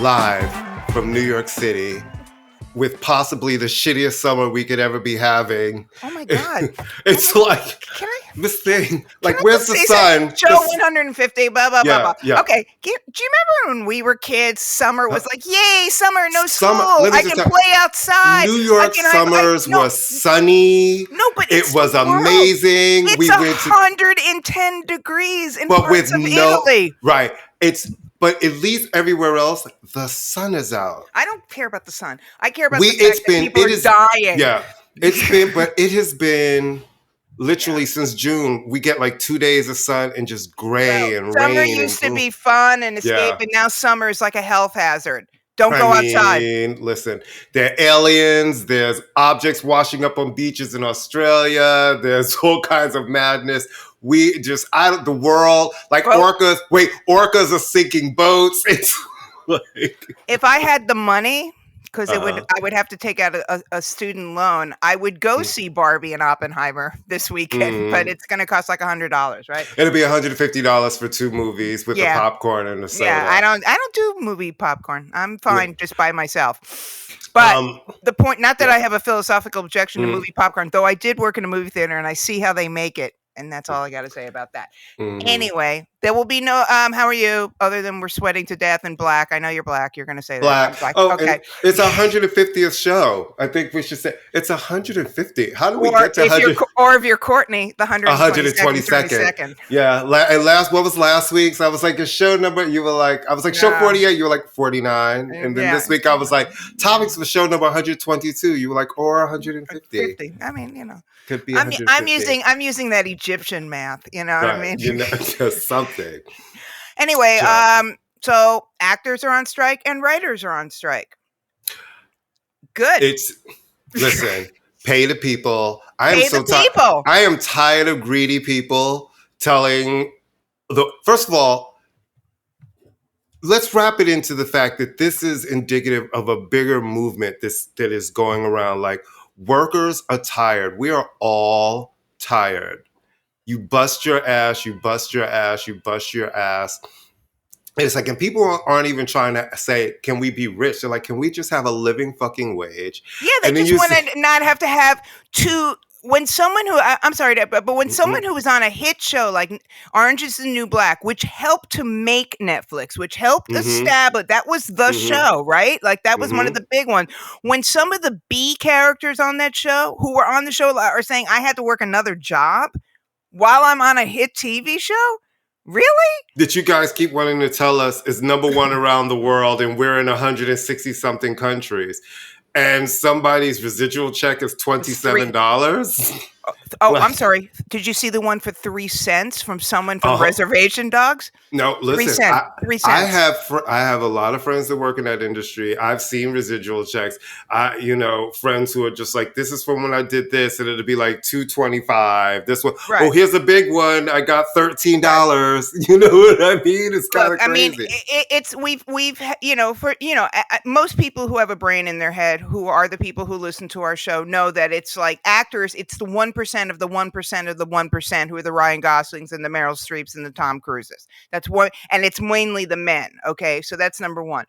live from New York City with possibly the shittiest summer we could ever be having. Oh my God. It's Can I? this thing, like, Can I where's just the say sun? something? Show 150, blah, blah, blah, blah. Yeah. Okay. Do you remember when we were kids, summer was like, yay, summer, no Summer, school. let me I just can tell- play outside. New York summers was sunny. No, but it it's was the world. amazing. It's We went to 110 degrees in but parts with of no Italy. right. But at least everywhere else, the sun is out. I don't care about the sun. I care about the fact that people are dying. Yeah, but it has been literally since June. We get like 2 days of sun and just gray and rain. Summer used to be fun and escape, and now summer is like a health hazard. Don't go outside. Listen, there are aliens. There's objects washing up on beaches in Australia. There's all kinds of madness. We just out of the world, like orcas. Wait, orcas are sinking boats. It's like, if I had the money, because I would have to take out a student loan, I would go see Barbie and Oppenheimer this weekend, but it's going to cost like $100, right? It'll be $150 for 2 movies with the popcorn and the soda. Yeah, I don't do movie popcorn. I'm fine just by myself. But the point, not that I have a philosophical objection to movie popcorn, though I did work in a movie theater and I see how they make it. And that's all I got to say about that. Anyway, there will be no, how are you? Other than we're sweating to death in black. I know you're black. You're going to say that. Black. Oh, okay. It's 150th show. I think we should say it's 150. How do we get to 100? Or if you're Courtney, the 122nd. Yeah. And what was last week's? I was like, your show number, you were like, I was like, show 48. You were like 49. And then this week I was like, topics for show number 122. You were like, or 150. I mean, you know. Could be I'm using that Egyptian math, you know what I mean? You know, just something. Anyway, so actors are on strike and writers are on strike. Good. Listen, pay the people. I am tired of greedy people first of all, let's wrap it into the fact that this is indicative of a bigger movement that is going around. Like, workers are tired. We are all tired. You bust your ass, you bust your ass, you bust your ass. It's like, and people aren't even trying to say, can we be rich? They're like, can we just have a living fucking wage? Yeah, they just want to not have to have two. When someone who, I'm sorry, but when someone who was on a hit show like Orange is the New Black, which helped to make Netflix, which helped establish, that was the show, right? Like that was one of the big ones. When some of the B characters on that show who were on the show are saying, I had to work another job while I'm on a hit TV show? Really? That you guys keep wanting to tell us is number one around the world and we're in 160 something countries. And somebody's residual check is $27. Oh, I'm sorry. Did you see the one for 3 cents from someone from Reservation Dogs? No, listen. 3 cents. I have a lot of friends that work in that industry. I've seen residual checks. Friends who are just like, this is from when I did this, and it'll be like $2.25. This one, oh, here's a big one. I got $13. Right. You know what I mean? It's kind of crazy. I mean, most people who have a brain in their head, who are the people who listen to our show, know that it's like actors. It's the 1% of the 1% of the 1% who are the Ryan Goslings and the Meryl Streeps and the Tom Cruises. That's what, and it's mainly the men. Okay, so that's number one.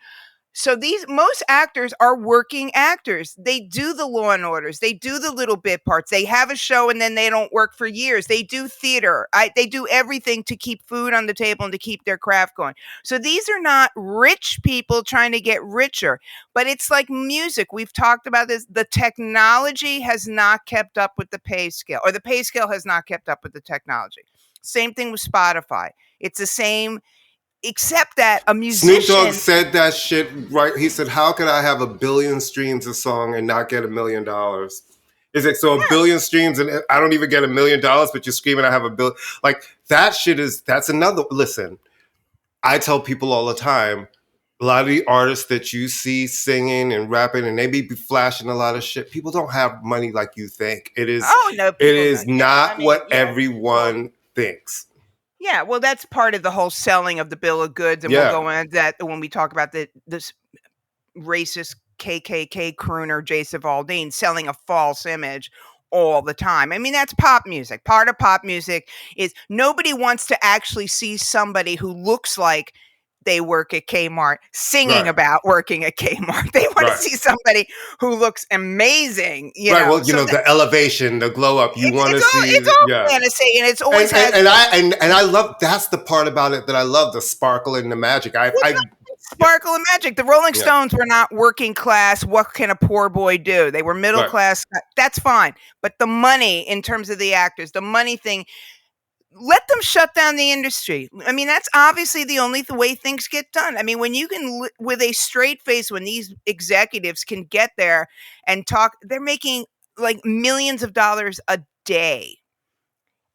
So most actors are working actors. They do the Law and Orders. They do the little bit parts. They have a show and then they don't work for years. They do theater. They do everything to keep food on the table and to keep their craft going. So these are not rich people trying to get richer, but it's like music. We've talked about this. The technology has not kept up with the pay scale, or the pay scale has not kept up with the technology. Same thing with Spotify. It's the same. Except that a musician... Snoop Dogg said that shit, right? He said, how could I have 1 billion streams a song and not get $1 million? Is it so 1 billion streams and I don't even get $1 million, but you're screaming I have 1 billion? Like, that's another... Listen, I tell people all the time, a lot of the artists that you see singing and rapping and they be flashing a lot of shit, people don't have money like you think. It is not what everyone thinks. Yeah, well, that's part of the whole selling of the bill of goods, and we'll go into that when we talk about this racist KKK crooner Jason Aldean selling a false image all the time. I mean, that's pop music. Part of pop music is nobody wants to actually see somebody who looks like they work at Kmart singing Right. about working at Kmart. They want Right. to see somebody who looks amazing, you Right. know. Well, the elevation, the glow up. You want to see, it's all fantasy, and it's always has. And I love, that's the part about it that I love, the sparkle and the magic. Sparkle and magic. The Rolling Yeah. Stones were not working class. What can a poor boy do? They were middle Right. class. That's fine. But the money, in terms of the actors, the money thing, let them shut down the industry. I mean, that's obviously the only way things get done. I mean, when you can, with a straight face, when these executives can get there and talk, they're making like millions of dollars a day.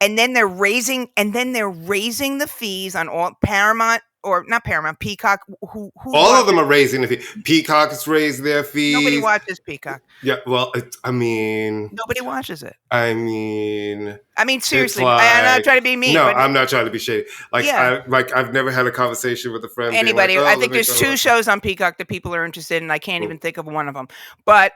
And then they're raising the fees on all Paramount, or not Paramount, Peacock. Who all of them are raising the fee. Peacock has raised their fees. Nobody watches Peacock. Yeah, well, nobody watches it. I mean, seriously, I'm not trying to be mean. No, but I'm not trying to be shady. Yeah. I've never had a conversation with a friend. Anybody, being like, I think there's 2 shows on Peacock that people are interested in. I can't even think of one of them. But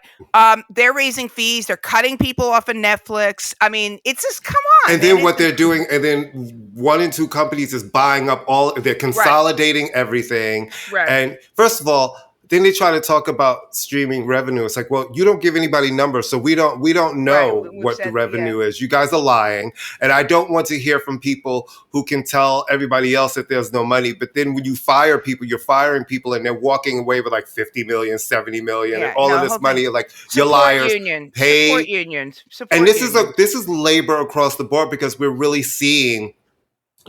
they're raising fees. They're cutting people off of Netflix. I mean, it's just, come on. And then what they're doing, and then 1 and 2 companies is buying up they're consolidating everything. Right. And first of all, then they try to talk about streaming revenue. It's like, well, you don't give anybody numbers, so we don't know what the revenue is. You guys are lying. And I don't want to hear from people who can tell everybody else that there's no money. But then when you fire people, you're firing people and they're walking away with like 50 million, 70 million, and all of this money. Like, you're liars. Support unions. And this is labor across the board, because we're really seeing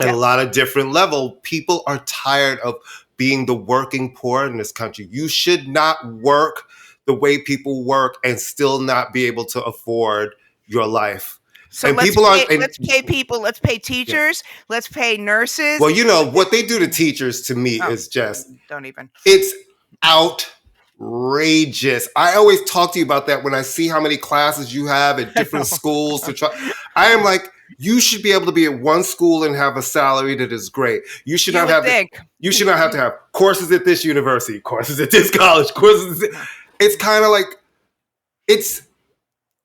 at a lot of different level, people are tired of being the working poor in this country. You should not work the way people work and still not be able to afford your life. So and let's pay people. Let's pay teachers. Yeah. Let's pay nurses. Well, what they do to teachers, to me, is just, don't even. It's outrageous. I always talk to you about that when I see how many classes you have at different schools to try. I am like, you should be able to be at one school and have a salary that is great. You should not have you should not have to have courses at this university, courses at this college, courses. It's kind of like it's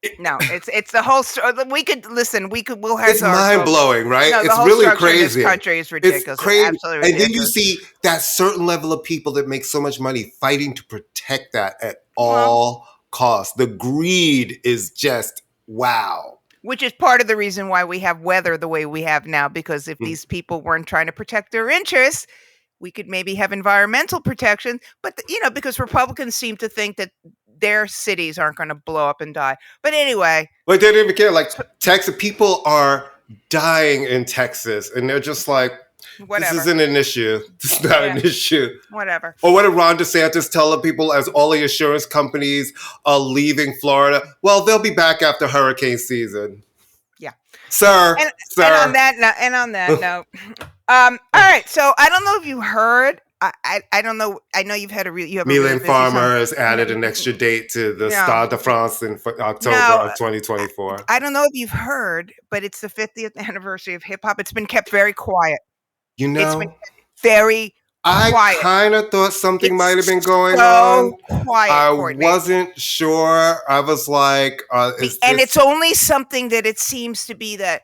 the whole story. We'll have. It's mind blowing, right? No, it's really crazy. This country is ridiculous. It's crazy. Absolutely and then you see that certain level of people that make so much money fighting to protect that at all costs. The greed is just wow. Which is part of the reason why we have weather the way we have now, because if these people weren't trying to protect their interests, we could maybe have environmental protection. But, because Republicans seem to think that their cities aren't going to blow up and die. But anyway. Like, they don't even care. Like, Texas, people are dying in Texas, and they're just like, whatever. This isn't an issue. This is not an issue. Whatever. Or what did Ron DeSantis tell the people as all the insurance companies are leaving Florida? Well, they'll be back after hurricane season. Yeah. Sir. And on that note. All right. So I don't know if you heard. I don't know. I know you've had Milan Farmer has added an extra date to the Stade de France in October of 2024. I don't know if you've heard, but it's the 50th anniversary of hip hop. It's been kept very quiet. It's been very quiet. I kind of thought something might have been going on. Quiet, I Courtney. wasn't sure. I was like, it's only something that it seems to be that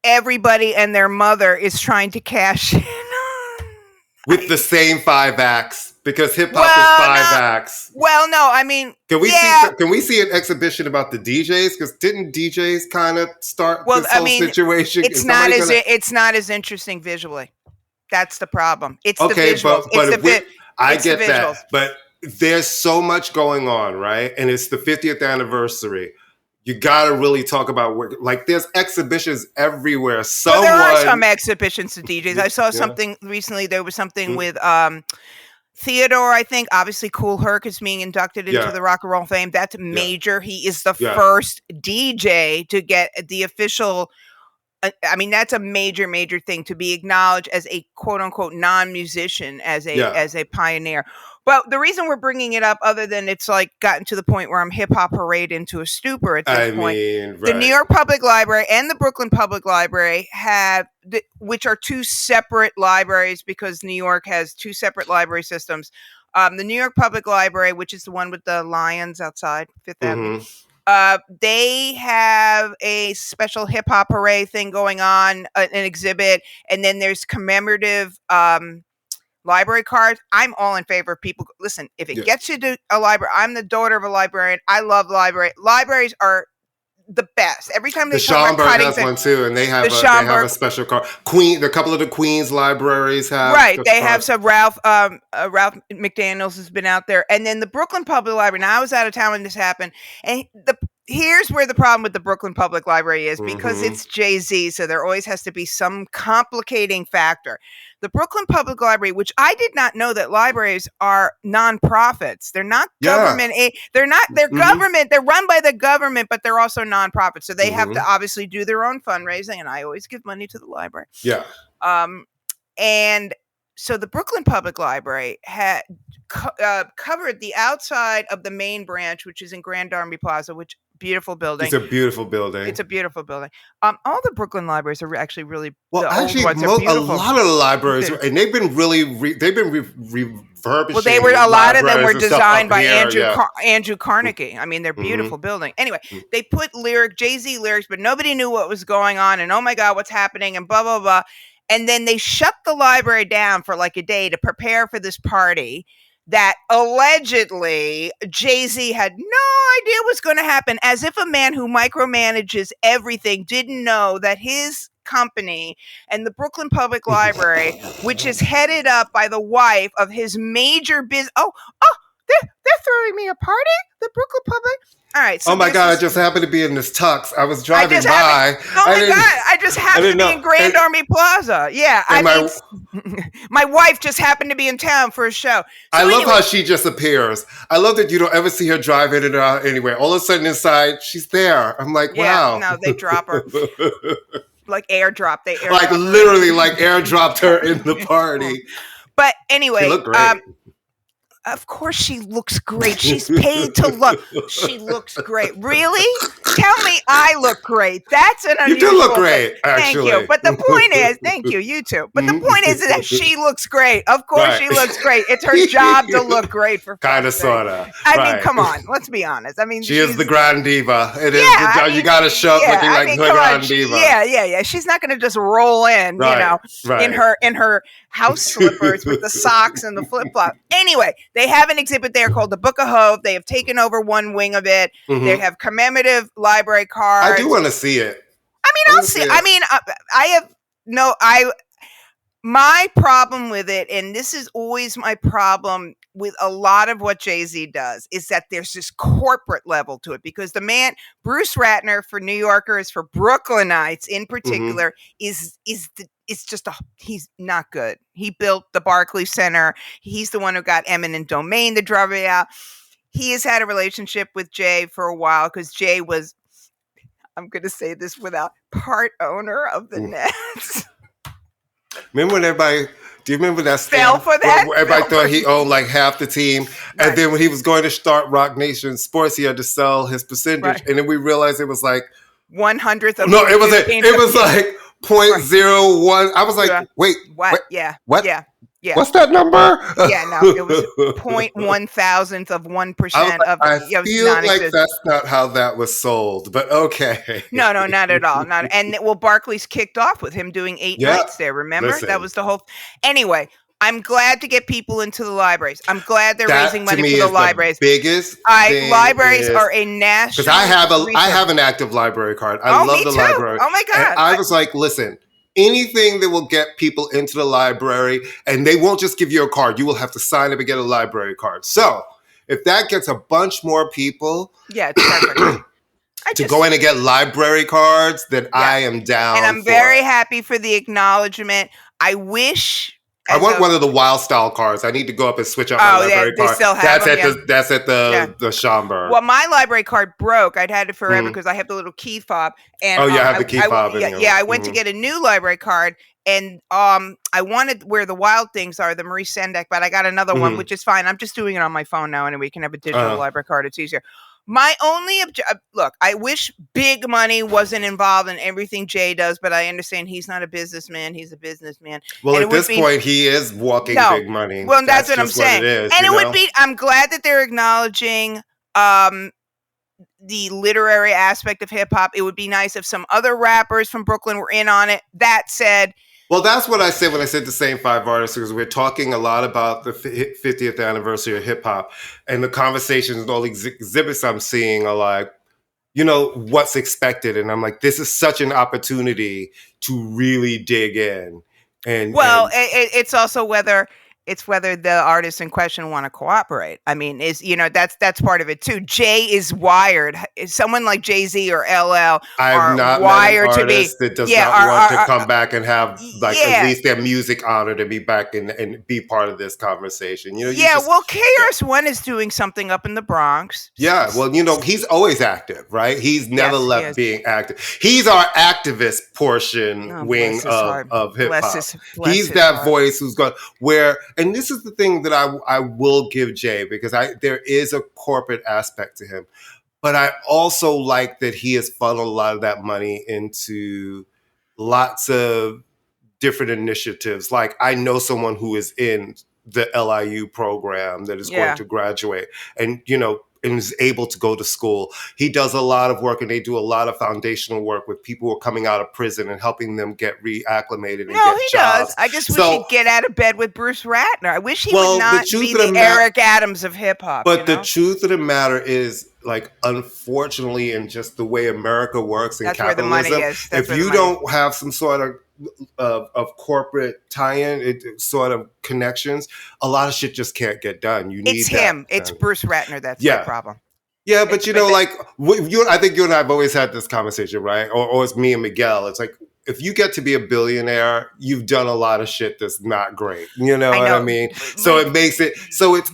everybody and their mother is trying to cash in with the same 5 acts, because hip hop is 5 acts. Well, no, I mean, can we see an exhibition about the DJs? Because didn't DJs kind of start this whole situation? It's not as interesting visually. That's the problem. It's the visuals. I get that, but there's so much going on, right? And it's the 50th anniversary. You got to really talk about there's exhibitions everywhere. There are some exhibitions to DJs. I saw something recently. There was something with Theodore, I think. Obviously, Kool Herc is being inducted into the Rock and Roll Fame. That's major. He is the first DJ to get the official. I mean, that's a major, major thing, to be acknowledged as a quote unquote non-musician, as a pioneer. But the reason we're bringing it up, other than it's like gotten to the point where I'm hip hop parade into a stupor at this point, the New York Public Library and the Brooklyn Public Library have, which are 2 separate libraries, because New York has 2 separate library systems. The New York Public Library, which is the one with the lions outside Fifth Avenue. They have a special hip hop parade thing going on, an exhibit, and then there's commemorative library cards, I'm all in favor of people. Listen, if it gets you to a library, I'm the daughter of a librarian. I love libraries are the best. Every time they talk about Schomburg cutting has one too, and they have Schomburg, a special card. A couple of the Queens libraries have they have cards. some. Ralph McDaniels has been out there, and then the Brooklyn Public Library. Now I was out of town when this happened, and here's where the problem with the Brooklyn Public Library is, because it's Jay-Z, so there always has to be some complicating factor. The Brooklyn Public Library, which I did not know that libraries are nonprofits. They're not government. They're government. They're run by the government, but they're also nonprofits. So they have to obviously do their own fundraising, and I always give money to the library. Yeah. And so the Brooklyn Public Library had covered the outside of the main branch, which is in Grand Army Plaza, which beautiful building. It's a beautiful building. All the Brooklyn libraries are actually really well. Actually, a lot of the libraries, and they've been really refurbishing. Well, a lot of them were designed by Andrew Carnegie. I mean, they're beautiful buildings. Anyway, they put Jay-Z lyrics, but nobody knew what was going on, and oh my God, what's happening, and blah blah blah. And then they shut the library down for like a day to prepare for this party that allegedly Jay-Z had no idea was going to happen, as if a man who micromanages everything didn't know that his company and the Brooklyn Public Library, which is headed up by the wife of his major business. They're throwing me a party? The Brooklyn Public? All right. So oh my God! I just happened to be in this tux. I was driving by. I just happened to be in Grand Army Plaza. Yeah, my wife just happened to be in town for a show. So I love how she just appears. I love that you don't ever see her driving in and out anywhere. All of a sudden inside, she's there. I'm like, wow. No, they drop her. Like airdrop. Like literally, like airdropped her in the party. But anyway, she looked great. Of course she looks great. She's paid to look. She looks great. Really? Tell me I look great. That's an unusual. You do look great, actually. Thank you. But the point is, thank you, you too. But the point is that she looks great. Of course she looks great. It's her job to look great for kind of, sort of. I mean, come on. Let's be honest. I mean, she is the grand diva. It is. You got to show up looking like the grand diva. Yeah. She's not going to just roll in, in her house slippers with the socks and the flip-flop. Anyway, they have an exhibit there called the Book of Hove. They have taken over one wing of it. They have commemorative library cards. I do want to see it. I mean, I'll see it. I mean, my problem with it, and this is always my problem with a lot of what Jay-Z does, is that there's this corporate level to it, because the man, Bruce Ratner, for New Yorkers, for Brooklynites in particular, he's not good. He built the Barclays Center. He's the one who got eminent domain to drive it out. He has had a relationship with Jay for a while, because Jay was, I'm going to say this without, part owner of the Nets. Remember when do you remember that fell for that? Everybody thought he owned like half the team. Right. And then when he was going to start Rock Nation Sports, he had to sell his percentage. Right. And then we realized it was like 1/100th of it was like 0.01. I was like, wait, what? Yeah. What? Yeah. What's that number? Yeah, no, it was 0.001 of 1% of. I feel like that's not how that was sold, but okay. No, not at all. And Barclays kicked off with him doing 8 nights there. Remember, that was the whole. Anyway, I'm glad to get people into the libraries. I'm glad they're raising money for the libraries. Biggest libraries are a national. Because I have an active library card. I love the library. Oh my God! And I was like, listen. Anything that will get people into the library, and they won't just give you a card. You will have to sign up and get a library card. So if that gets a bunch more people it's perfect. to go in and get library cards, then I am down. And I'm very happy for the acknowledgement. I wish... I want one of the wild style cards. I need to go up and switch out my library card. They still have that's at the Schomburg. Well, my library card broke. I'd had it forever because I have the little key fob. And I have the key fob. I went to get a new library card, and I wanted where the wild things are, the Marie Sendak, but I got another one, which is fine. I'm just doing it on my phone now, and we can have a digital library card. It's easier. My only look, I wish big money wasn't involved in everything Jay does, but I understand he's not a businessman. He's a businessman. Well, at this point, he is walking big money. Well, that's what I'm saying. Would be, I'm glad that they're acknowledging the literary aspect of hip hop. It would be nice if some other rappers from Brooklyn were in on it. That said, Well, that's what I said when I said the same five artists, because we're talking a lot about the 50th anniversary of hip hop, and the conversations and all the exhibits I'm seeing are like, what's expected, and I'm like, this is such an opportunity to really dig in, Well, and it's also whether the artists in question want to cooperate. I mean, that's part of it too. Jay is wired. Someone like Jay-Z or LL I've are not met an wired to be. artist that does Yeah, not want to come back and have like at yeah. least their music honored and be back and be part of this conversation. Yeah, well, KRS-One is doing something up in the Bronx. Yeah, well, he's always active, right? He's never left being active. He's our activist portion wing of hip hop. He's that voice who's got and this is the thing that I will give Jay, because there is a corporate aspect to him. But I also like that he has funneled a lot of that money into lots of different initiatives. Like, I know someone who is in the LIU program that is going to graduate and is able to go to school. He does a lot of work, and they do a lot of foundational work with people who are coming out of prison and helping them get reacclimated and get jobs. Does. I just wish he'd get out of bed with Bruce Ratner. I wish he would not be the Eric Adams of hip hop. But the truth of the matter is, like, unfortunately, in just the way America works and capitalism, where the money is. If you don't have some sort of corporate tie-in, sort of connections, a lot of shit just can't get done. It's him. It's Bruce Ratner. That's the problem. Yeah, but I think you and I have always had this conversation, right? Or it's me and Miguel. It's like, if you get to be a billionaire, you've done a lot of shit that's not great. You know what I mean? So it makes it so it's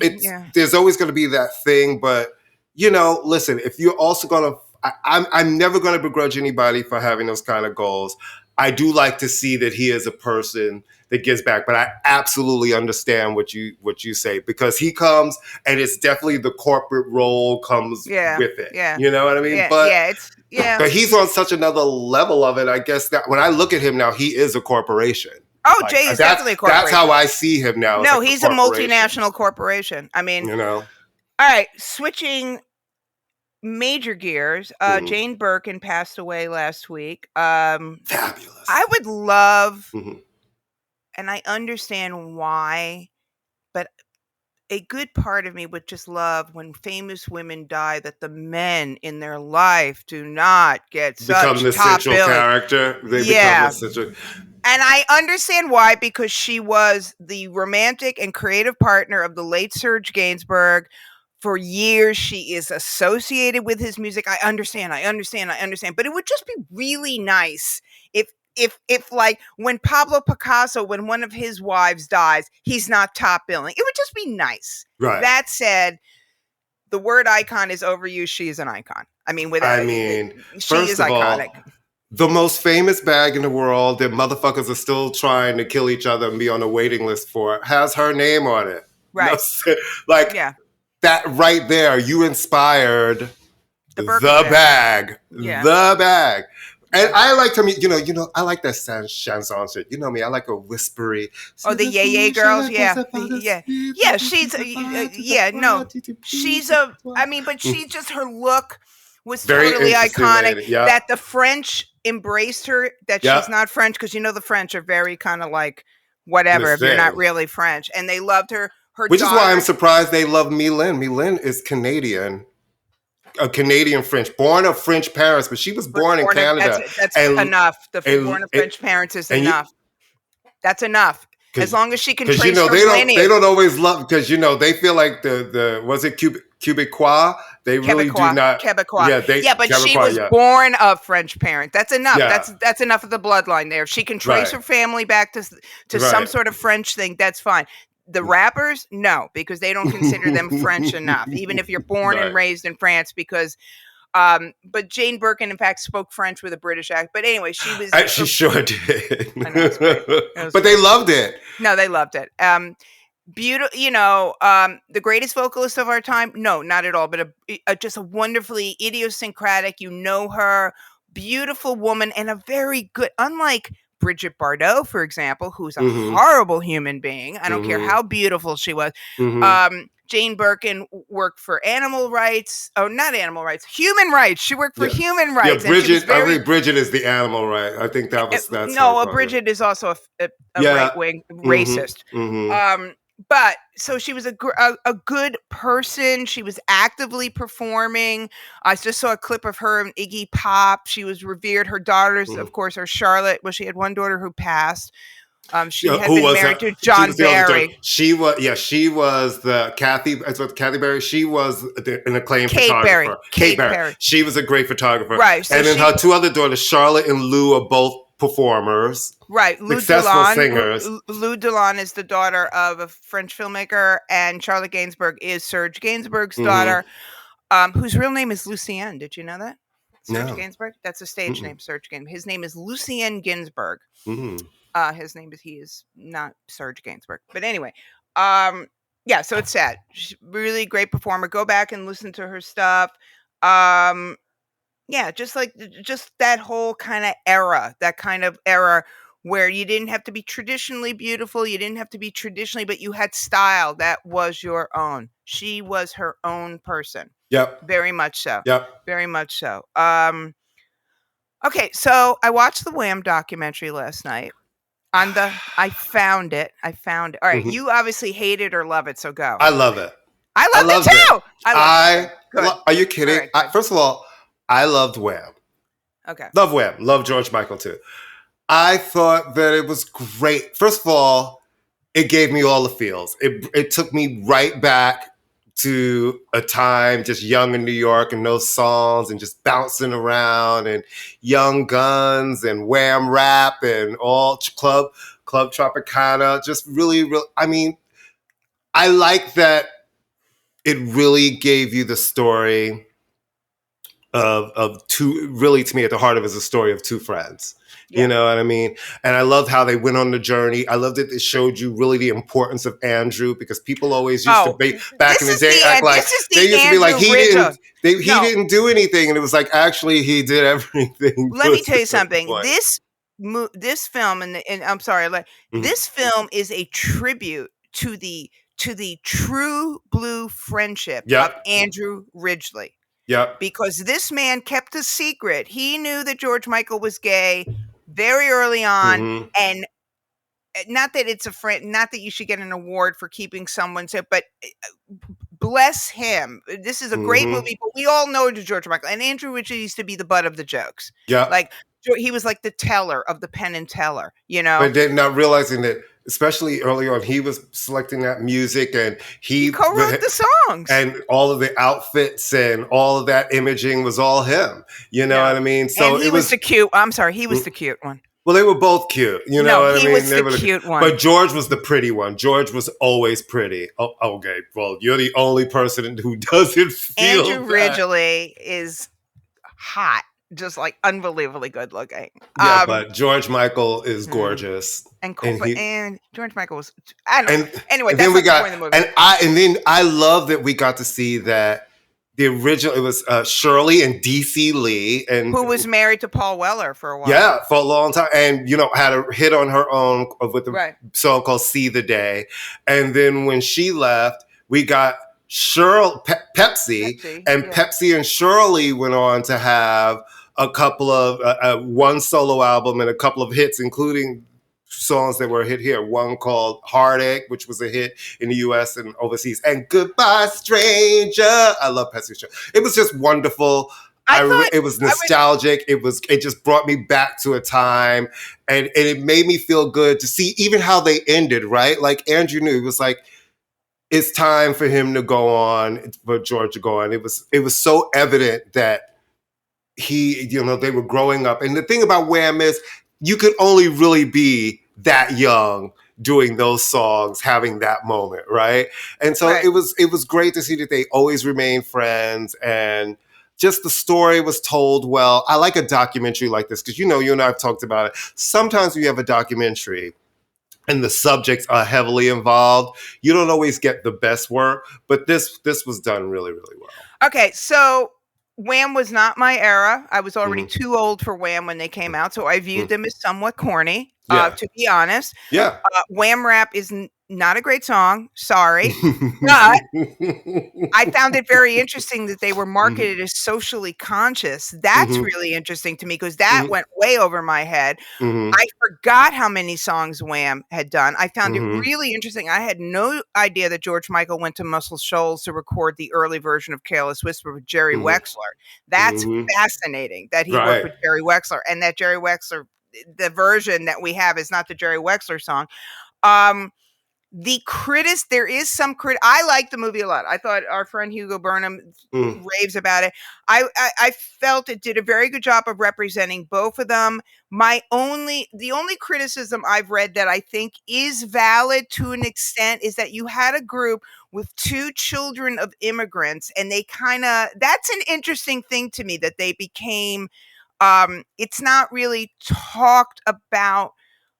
there's always going to be that thing, but listen, if you're also going to, I'm never going to begrudge anybody for having those kind of goals. I do like to see that he is a person that gives back, but I absolutely understand what you say, because he comes and it's definitely the corporate role comes with it. Yeah. You know what I mean? Yeah, but he's on such another level of it. I guess that when I look at him now, he is a corporation. Oh, Jay is definitely a corporation. That's how I see him now. No, he's a multinational corporation. I mean, all right, switching major gears. Jane Birkin passed away last week. Fabulous. I would love, and I understand why, but a good part of me would just love when famous women die that the men in their life do not become the central character. They become the central. And I understand why, because she was the romantic and creative partner of the late Serge Gainsbourg. For years, she is associated with his music. I understand. But it would just be really nice if like when Pablo Picasso, when one of his wives dies, he's not top billing. It would just be nice. Right. That said, the word icon is overused. She is an icon. I mean, she is iconic. The most famous bag in the world that motherfuckers are still trying to kill each other and be on a waiting list for has her name on it. Right. That right there, you inspired the bag. Yeah. The bag. And I like to I like that chanson shit. You know me, I like a whispery. Oh, the Yay girls, yeah. Yeah, she's but she just, her look was very totally iconic. Yeah. That the French embraced her, that she's not French, because the French are very kind of like whatever if you're not really French. And they loved her. Which is why I'm surprised they love Mylène. Mylène is Canadian. A Canadian French, born of French parents, but she was born in Canada. That's enough. Born of French parents is enough. That's enough. As long as she can trace her lineage. They don't always love, because they feel like the was it Quebecois? They really do not. Quebecois. But she was born of French parents. That's enough. Yeah. That's enough of the bloodline there. If she can trace her family back to some sort of French thing, that's fine. The rappers, no, because they don't consider them French enough, even if you're born and raised in France, because but Jane Birkin, in fact, spoke French with a British accent. But anyway, she was... She sure did. I know, but they loved it. No, they loved it. Beautiful, the greatest vocalist of our time? No, not at all, but just a wonderfully idiosyncratic, her, beautiful woman, and a very good, unlike Brigitte Bardot, for example, who's a horrible human being. I don't care how beautiful she was. Jane Birkin worked for animal rights. Oh, not animal rights, human rights. She worked for human rights. Yeah, Bridget. And I think Bridget is the animal right. I think that's no, her Bridget is also a right wing racist. But so she was a good person. She was actively performing. I just saw a clip of her and Iggy Pop. She was revered. Her daughters, of course, are Charlotte. Well, she had one daughter who passed. She had been married to John Barry. She was the Kathy. That's what Kathy Barry. She was an acclaimed photographer. Kate Barry. She was a great photographer. Right. So and then her two other daughters, Charlotte and Lou, are both performers. Right. Successful singers. Lou Delon is the daughter of a French filmmaker, and Charlotte Gainsbourg is Serge Gainsbourg's daughter, whose real name is Lucien. Did you know that? Serge Gainsbourg? That's a stage name, Serge Gainsbourg. His name is Lucien Ginsburg. His name is, he is not Serge Gainsbourg. But anyway, yeah, so it's sad. She's really great performer. Go back and listen to her stuff. Yeah, just that whole kind of era where you didn't have to be traditionally beautiful. You didn't have to be traditionally, but you had style that was your own. She was her own person. Yep. Very much so. Yep. Very much so. Okay, so I watched the Wham documentary last night. I found it. All right, you obviously hate it or love it, so go. I love it. I love it too. Are you kidding? Right, first of all, I loved Wham. Okay. Love Wham. Love George Michael too. I thought that it was great. First of all, it gave me all the feels. It took me right back to a time just young in New York and those songs and just bouncing around and Young Guns and Wham rap and all Club Tropicana. Just really, I mean, I like that it really gave you the story of two, really to me at the heart of it is a story of two friends. You know what I mean? And I loved how they went on the journey. I loved that it showed you really the importance of Andrew, because people always used to be back in the day act like they used to be like he didn't do anything, and it was like actually he did everything. Let me tell you something. This film and I'm sorry, this film is a tribute to the true blue friendship of Andrew Ridgeley. Yep. Because this man kept a secret. He knew that George Michael was gay very early on, and not that it's not that you should get an award for keeping someone safe, but bless him. This is a great movie, but we all know George Michael, and Andrew Ridgeley used to be the butt of the jokes. Yeah, like he was like the teller of the Penn and Teller, you know. But then not realizing that, especially early on, he was selecting that music, and he co-wrote the songs, and all of the outfits and all of that imaging was all him. You know what I mean? So and he was the cute. I'm sorry, he was the cute one. Well, they were both cute. You know what I mean? He was the cute one. But George was the pretty one. George was always pretty. Oh, okay. Well, you're the only person who doesn't feel Andrew Ridgeley is hot. Just like unbelievably good looking. Yeah, but George Michael is gorgeous, and George Michael was. I don't know. Anyway, that's the point of the movie. And then I love that we got to see that the original. It was Shirley and DC Lee, and who was married to Paul Weller for a while. Yeah, for a long time, and had a hit on her own with the song called "See the Day," and then when she left, we got Pepsi, and Pepsi and Shirley went on to have a couple of one solo album and a couple of hits, including songs that were a hit here. One called Heartache, which was a hit in the US and overseas, and Goodbye Stranger. I love Pepsi. It was just wonderful. It was nostalgic. It just brought me back to a time, and it made me feel good to see even how they ended, right? Like Andrew knew, it was like, it's time for him to go on, for George to go on. It was so evident that they were growing up. And the thing about Wham is you could only really be that young doing those songs, having that moment, right? And so it was great to see that they always remained friends, and just the story was told well. I like a documentary like this because, you and I have talked about it. Sometimes when you have a documentary and the subjects are heavily involved, you don't always get the best work, but this was done really, really well. Okay, so Wham was not my era. I was already too old for Wham when they came out, so I viewed them as somewhat corny, to be honest. Yeah. Wham rap is Not a great song. Sorry. But I found it very interesting that they were marketed as socially conscious. That's really interesting to me because that went way over my head. I forgot how many songs Wham had done. I found it really interesting. I had no idea that George Michael went to Muscle Shoals to record the early version of Careless Whisper with Jerry Wexler. That's fascinating that he worked with Jerry Wexler, and that Jerry Wexler, the version that we have is not the Jerry Wexler song. There is some I like the movie a lot. I thought our friend Hugo Burnham raves about it. I felt it did a very good job of representing both of them. The only criticism I've read that I think is valid to an extent is that you had a group with two children of immigrants, and that's an interesting thing to me that they became, it's not really talked about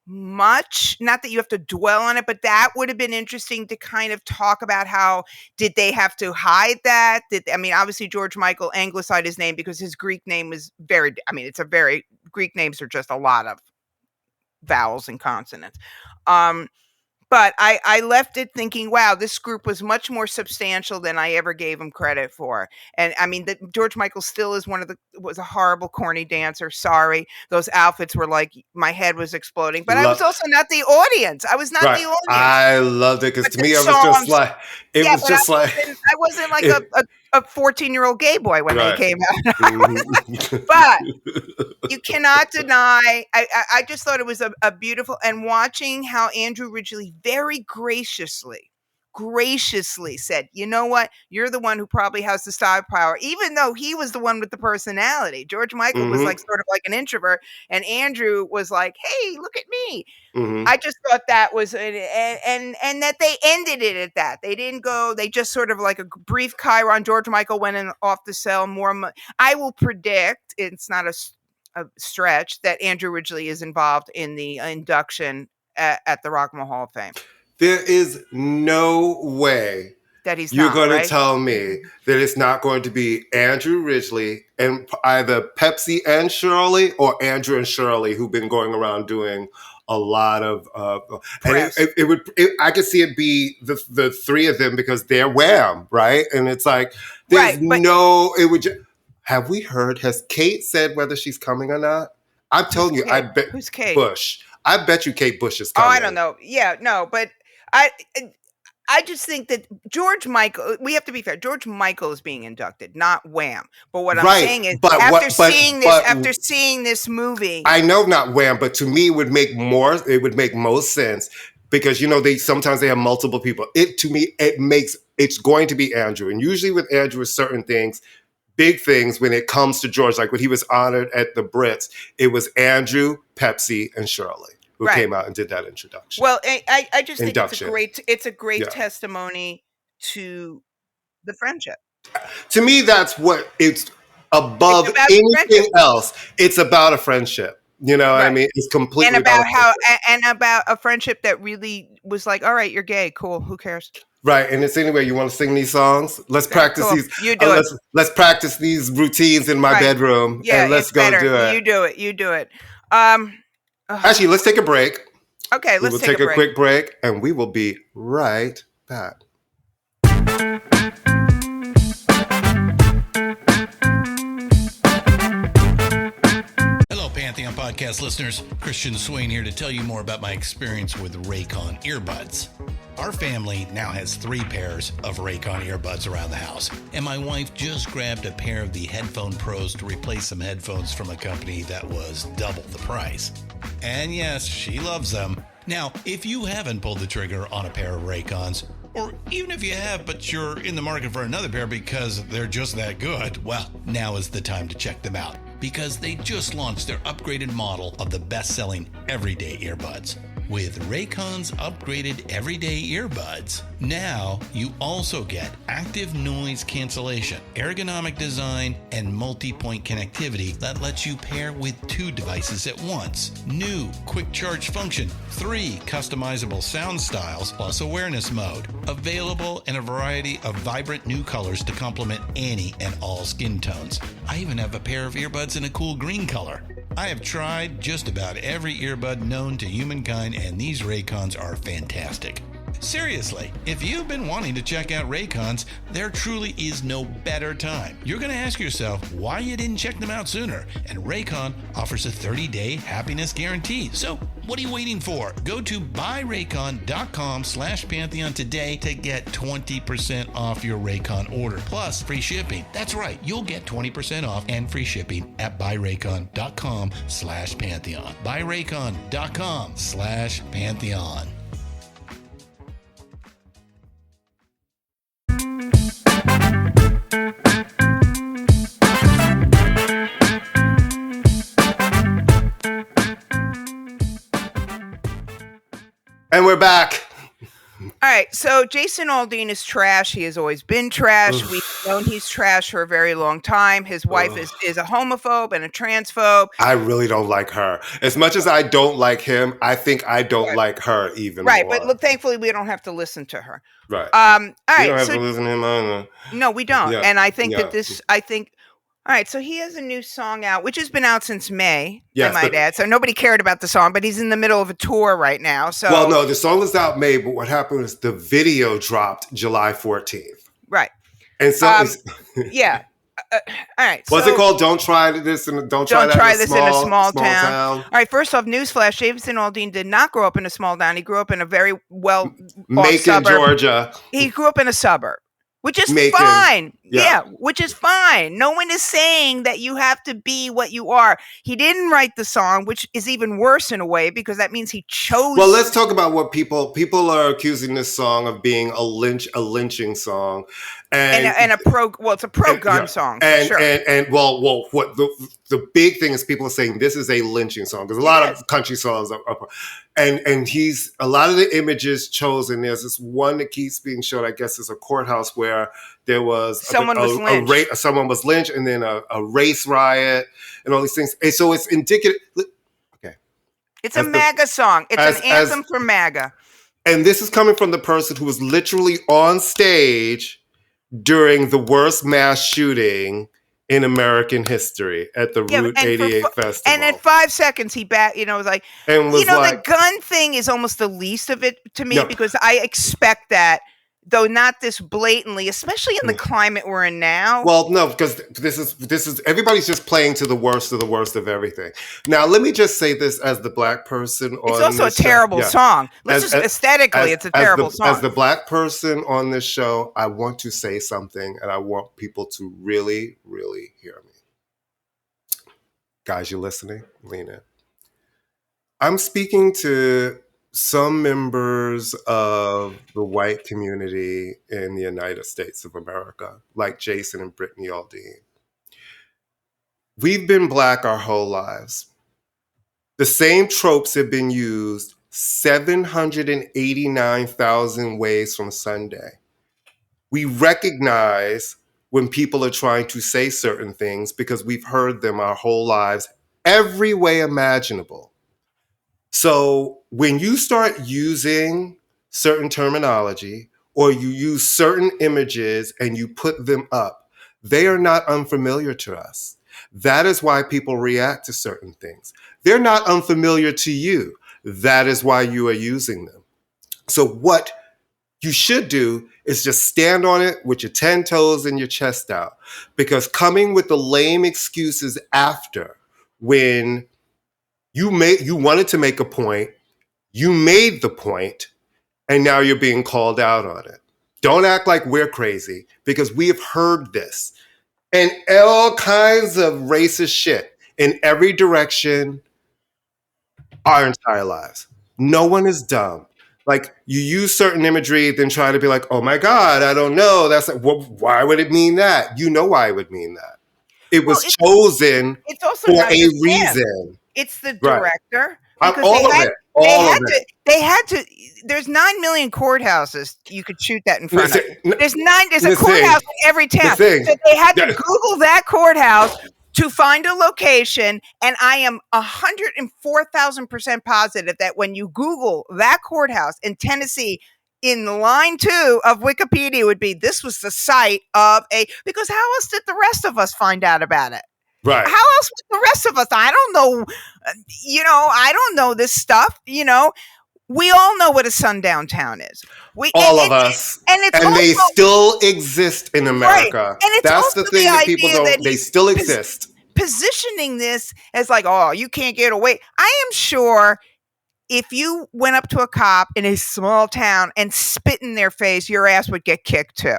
much, not that you have to dwell on it, but that would have been interesting to kind of talk about how did they have to hide that? Obviously George Michael anglicized his name because his Greek name was Greek names are just a lot of vowels and consonants. But I left it thinking, wow, this group was much more substantial than I ever gave him credit for. And George Michael still was a horrible, corny dancer. Sorry. Those outfits were like, my head was exploding. But I was also not the audience. I was not the audience. I loved it because to me, it was just like, I wasn't like a 14-year-old gay boy when they came out. But you cannot deny, I just thought it was a beautiful, and watching how Andrew Ridgeley very graciously said, you know what, you're the one who probably has the star power, even though he was the one with the personality. George Michael was like sort of like an introvert, and Andrew was like, hey, look at me. I just thought that was, and that they ended it at that. They didn't go, they just sort of like a brief Chiron. George Michael went in off to sell more. I will predict, it's not a stretch, that Andrew Ridgeley is involved in the induction at the Rock and Roll Hall of Fame. There is no way that you're going to tell me that it's not going to be Andrew Ridgeley and either Pepsi and Shirley, or Andrew and Shirley, who've been going around doing a lot of and I could see it be the three of them because they're Wham, right? And it's like have we heard, has Kate said whether she's coming or not? I'm telling you, I bet. Who's Kate? Bush. I bet you Kate Bush is coming. Oh, I don't know. Yeah, no, but I just think that George Michael, we have to be fair, George Michael is being inducted, not Wham. But what I'm saying is, after seeing this movie, I know not Wham, but to me it would make most sense because sometimes they have multiple people. It's going to be Andrew, and usually with Andrew is certain things. Big things when it comes to George, like when he was honored at the Brits, it was Andrew, Pepsi, and Shirley who came out and did that introduction. Well, I just think it's a great testimony to the friendship. To me, that's what it's above anything else. It's about a friendship. You know what I mean? It's completely about a friendship that really was like, all right, you're gay, cool, who cares? Right, and it's anyway. You want to sing these songs? Let's practice these. You do it. Let's practice these routines in my bedroom. Yeah, and let's go do it. You do it. Actually, let's take a break. Okay, let's take a quick break, and we will be right back. Hello, Pantheon Podcast listeners. Christian Swain here to tell you more about my experience with Raycon earbuds. Our family now has 3 pairs of Raycon earbuds around the house, and my wife just grabbed a pair of the Headphone Pros to replace some headphones from a company that was double the price. And yes, she loves them. Now, if you haven't pulled the trigger on a pair of Raycons, or even if you have but you're in the market for another pair because they're just that good, well, now is the time to check them out, because they just launched their upgraded model of the best-selling everyday earbuds. With Raycon's upgraded everyday earbuds, now you also get active noise cancellation, ergonomic design, and multi-point connectivity that lets you pair with 2 devices at once. New quick charge function, 3 customizable sound styles, plus awareness mode. Available in a variety of vibrant new colors to complement any and all skin tones. I even have a pair of earbuds in a cool green color. I have tried just about every earbud known to humankind, and these Raycons are fantastic. Seriously, if you've been wanting to check out Raycons, there truly is no better time. You're going to ask yourself why you didn't check them out sooner, and Raycon offers a 30-day happiness guarantee. So what are you waiting for? Go to buyraycon.com/Pantheon today to get 20% off your Raycon order, plus free shipping. That's right, you'll get 20% off and free shipping at buyraycon.com/Pantheon. buyraycon.com/Pantheon. And we're back. All right, so Jason Aldean is trash. He has always been trash. We've known he's trash for a very long time. His wife is a homophobe and a transphobe. I really don't like her. As much as I don't like him, I think I don't like her even more. But look, thankfully we don't have to listen to her. Right. All right. You don't have to listen to him either. No, we don't. Yeah. And I think all right, so he has a new song out, which has been out since May, I might add. So nobody cared about the song, but he's in the middle of a tour right now. So well, no, the song is out May, but what happened is the video dropped July 14th. Right. And so yeah. All right. What's it called? Don't try this and don't try this in a small town. All right. First off, newsflash: Jason Aldean did not grow up in a small town. He grew up in a very Macon, suburb. Georgia. He grew up in a suburb. Which is Macon. fine. Yeah, which is fine. No one is saying that you have to be what you are. He didn't write the song, which is even worse in a way because that means he chose. Well, let's talk about what people are accusing this song of being a lynching song, and it's a pro-gun song. What the big thing is people are saying this is a lynching song because a lot of country songs are and he's a lot of the images chosen. There's this one that keeps being shown. I guess is a courthouse where there was someone was lynched, and then a race riot, and all these things. And so it's indicative. Okay, it's a MAGA song. It's an anthem for MAGA. And this is coming from the person who was literally on stage during the worst mass shooting in American history at the Route 88 festival. And in 5 seconds, he was like, the gun thing is almost the least of it to me because I expect that, though not this blatantly, especially in the climate we're in now. Well, no, because this is everybody's just playing to the worst of everything. Now, let me just say this as the black person on this show. It's also a terrible song. Aesthetically, it's a terrible song. As the black person on this show, I want to say something, and I want people to really, really hear me. Guys, you listening? Lean in. I'm speaking to some members of the white community in the United States of America, like Jason and Brittany Aldean. We've been black our whole lives. The same tropes have been used 789,000 ways from Sunday. We recognize when people are trying to say certain things because we've heard them our whole lives, every way imaginable. So when you start using certain terminology or you use certain images and you put them up, they are not unfamiliar to us. That is why people react to certain things. They're not unfamiliar to you. That is why you are using them. So what you should do is just stand on it with your 10 toes and your chest out, because coming with the lame excuses after when you wanted to make a point, you made the point, and now you're being called out on it. Don't act like we're crazy, because we have heard this and all kinds of racist shit in every direction our entire lives. No one is dumb. Like, you use certain imagery, then try to be like, oh my God, I don't know. That's like, why would it mean that? You know why it would mean that. It was chosen for a reason. It's the director. They had to. There's 9 million courthouses you could shoot that in front of. There's a courthouse in every town. So they had to Google that courthouse to find a location, and I am 104,000% positive that when you Google that courthouse in Tennessee, in line 2 of Wikipedia would be, this was the site of because how else did the rest of us find out about it? Right. How else would the rest of us? I don't know. I don't know this stuff. We all know what a sundown town is. All of us. And it's and also, they still exist in America. Right. And it's That's also the thing that people idea don't, they still exist. Positioning this as like, oh, you can't get away. I am sure if you went up to a cop in a small town and spit in their face, your ass would get kicked too.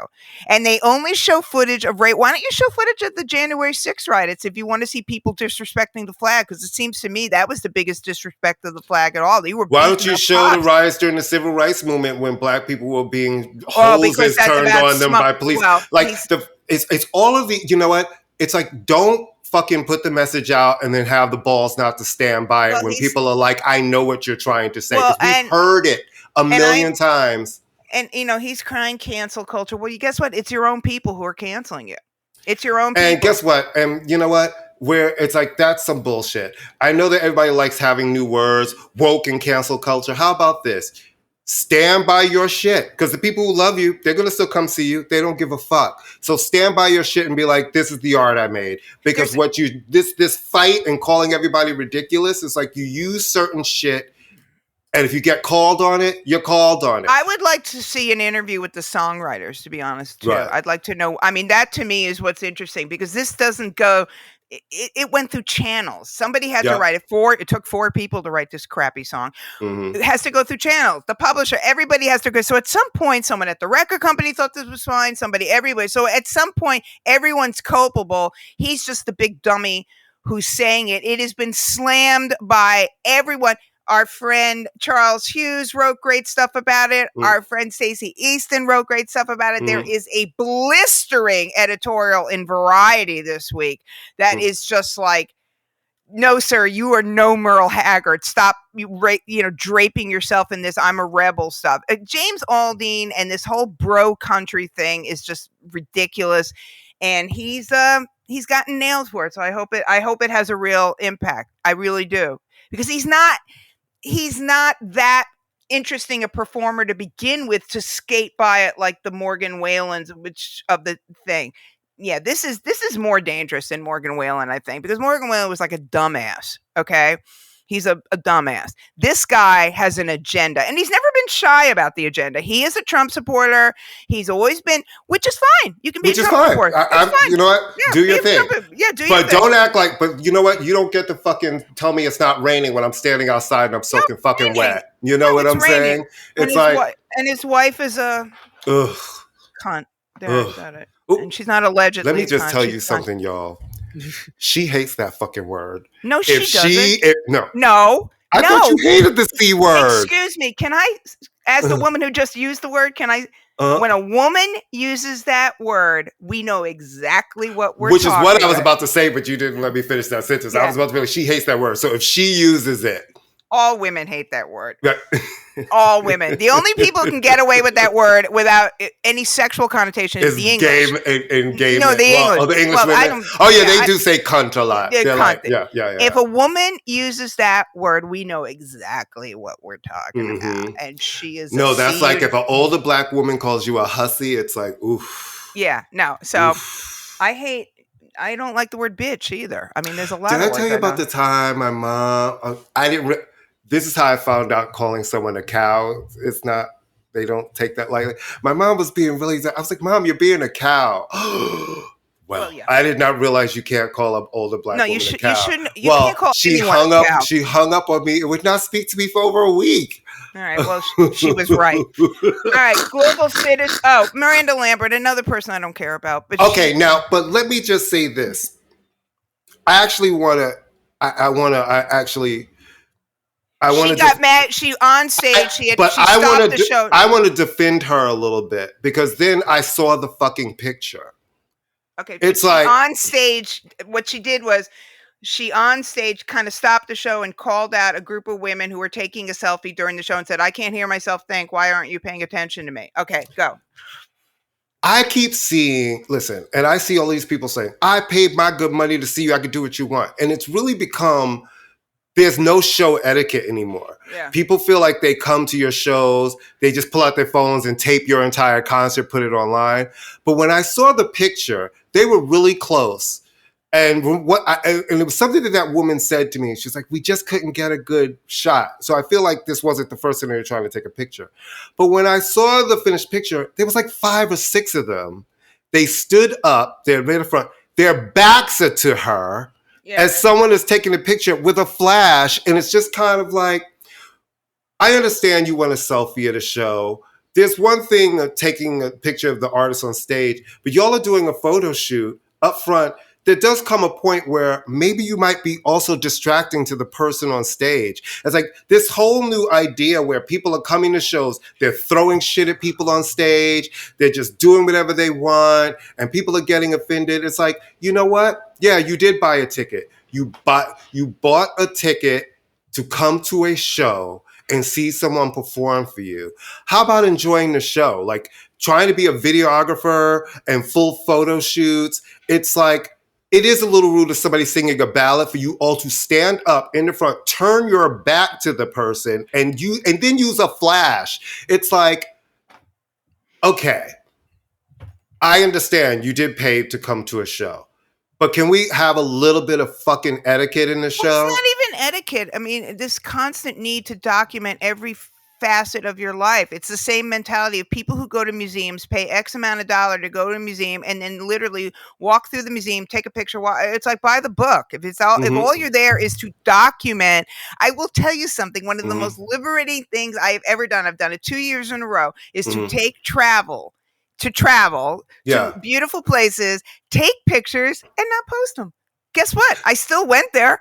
And they only show footage of Why don't you show footage of the January 6th riots if you want to see people disrespecting the flag? Because it seems to me that was the biggest disrespect of the flag at all. Why don't you show the riots during the civil rights movement when black people were being hoses turned on them by police? Well, it's all of the, you know what? It's like, don't fucking put the message out and then have the balls not to stand by it when people are like, I know what you're trying to say. Because we've heard it a million times. And, he's crying cancel culture. Well, guess what? It's your own people who are canceling it. It's your own people. And guess what? And you know what? Where it's like, that's some bullshit. I know that everybody likes having new words, woke and cancel culture. How about this? Stand by your shit, because the people who love you, they're going to still come see you. They don't give a fuck. So stand by your shit and be like, this is the art I made. Because this fight and calling everybody ridiculous is like, you use certain shit, and if you get called on it, you're called on it. I would like to see an interview with the songwriters, to be honest, too. Right. I'd like to know. I mean, that to me is what's interesting, because this doesn't go... It went through channels. Somebody had to write it. It took 4 people to write this crappy song. Mm-hmm. It has to go through channels. The publisher, everybody has to go. So at some point, someone at the record company thought this was fine. Everybody. So at some point, everyone's culpable. He's just the big dummy who's saying it. It has been slammed by everyone. Our friend Charles Hughes wrote great stuff about it. Our friend Stacey Easton wrote great stuff about it. There is a blistering editorial in Variety this week that is just like, no, sir, you are no Merle Haggard. Stop, draping yourself in this "I'm a rebel" stuff. James Aldean and this whole bro country thing is just ridiculous, and he's gotten nailed for it. So I hope it has a real impact. I really do, because he's not that interesting a performer to begin with, to skate by it like the Morgan Whalens of the thing. Yeah, this is more dangerous than Morgan Wallen, I think, because Morgan Wallen was like a dumbass. Okay. He's a dumbass. This guy has an agenda, and he's never been shy about the agenda. He is a Trump supporter. He's always been, which is fine. You can be a Trump supporter. Fine. You know what? Yeah, do your thing. Do your thing. But don't act like, but you know what? You don't get to fucking tell me it's not raining when I'm standing outside and I'm soaking fucking wet. You know what I'm saying? It's like. And his wife is a cunt. There's it. And she's not allegedly. Let me just tell you something, y'all. She hates that fucking word. No, she doesn't. No. I thought you hated the C word. Excuse me. Can I, as the woman who just used the word, when a woman uses that word, we know exactly what we're talking about. Which is what I was about to say, but you didn't let me finish that sentence. Yeah. I was about to be like, she hates that word. So if she uses it. All women hate that word. All women. The only people who can get away with that word without any sexual connotation is the English. The English women. They do say cunt a lot. They're like, yeah. If a woman uses that word, we know exactly what we're talking about. And she is. No, that's like if an older black woman calls you a hussy, it's like, oof. Yeah, no. So I don't like the word bitch either. I mean, there's a lot of words. Did I tell you about the time my mom, this is how I found out calling someone a cow. It's not, they don't take that lightly. My mom was being really, I was like, Mom, you're being a cow. Well, yeah. I did not realize you can't call an older black woman a cow. You shouldn't. You can't call anyone a cow. She hung up on me and would not speak to me for over a week. All right, well, she was right. All right, global citizen. Oh, Miranda Lambert, another person I don't care about. But but let me just say this. I actually want to, she got mad. She on stage. She stopped the show. I want to defend her a little bit, because then I saw the fucking picture. Okay, it's like on stage. What she did was she on stage kind of stopped the show and called out a group of women who were taking a selfie during the show and said, "I can't hear myself think. Why aren't you paying attention to me?" Okay, go. I keep seeing, and I see all these people saying, "I paid my good money to see you. I could do what you want," and it's really become. There's no show etiquette anymore. Yeah. People feel like they come to your shows, they just pull out their phones and tape your entire concert, put it online. But when I saw the picture, they were really close. And and it was something that woman said to me. She's like, we just couldn't get a good shot. So I feel like this wasn't the first time they were trying to take a picture. But when I saw the finished picture, there was like 5 or 6 of them. They stood up, they're in the front, their backs are to her, as someone is taking a picture with a flash. And it's just kind of like, I understand you want a selfie at a show. There's one thing of taking a picture of the artist on stage, but y'all are doing a photo shoot up front. There does come a point where maybe you might be also distracting to the person on stage. It's like this whole new idea where people are coming to shows, they're throwing shit at people on stage, they're just doing whatever they want, and people are getting offended. It's like, you know what? Yeah, you did buy a ticket. You bought a ticket to come to a show and see someone perform for you. How about enjoying the show? Like trying to be a videographer and full photo shoots. It's like, it is a little rude of somebody singing a ballad for you all to stand up in the front, turn your back to the person, and then use a flash. It's like, okay, I understand you did pay to come to a show, but can we have a little bit of fucking etiquette in the show? Well, it's not even etiquette. I mean, this constant need to document every facet of your life. It's the same mentality of people who go to museums, pay X amount of dollar to go to a museum, and then literally walk through the museum, take a picture. It's like buy the book. If all you're there is to document, I will tell you something. One of the most liberating things I have ever done, I've done it 2 years in a row, is to travel to beautiful places, take pictures, and not post them. Guess what? I still went there.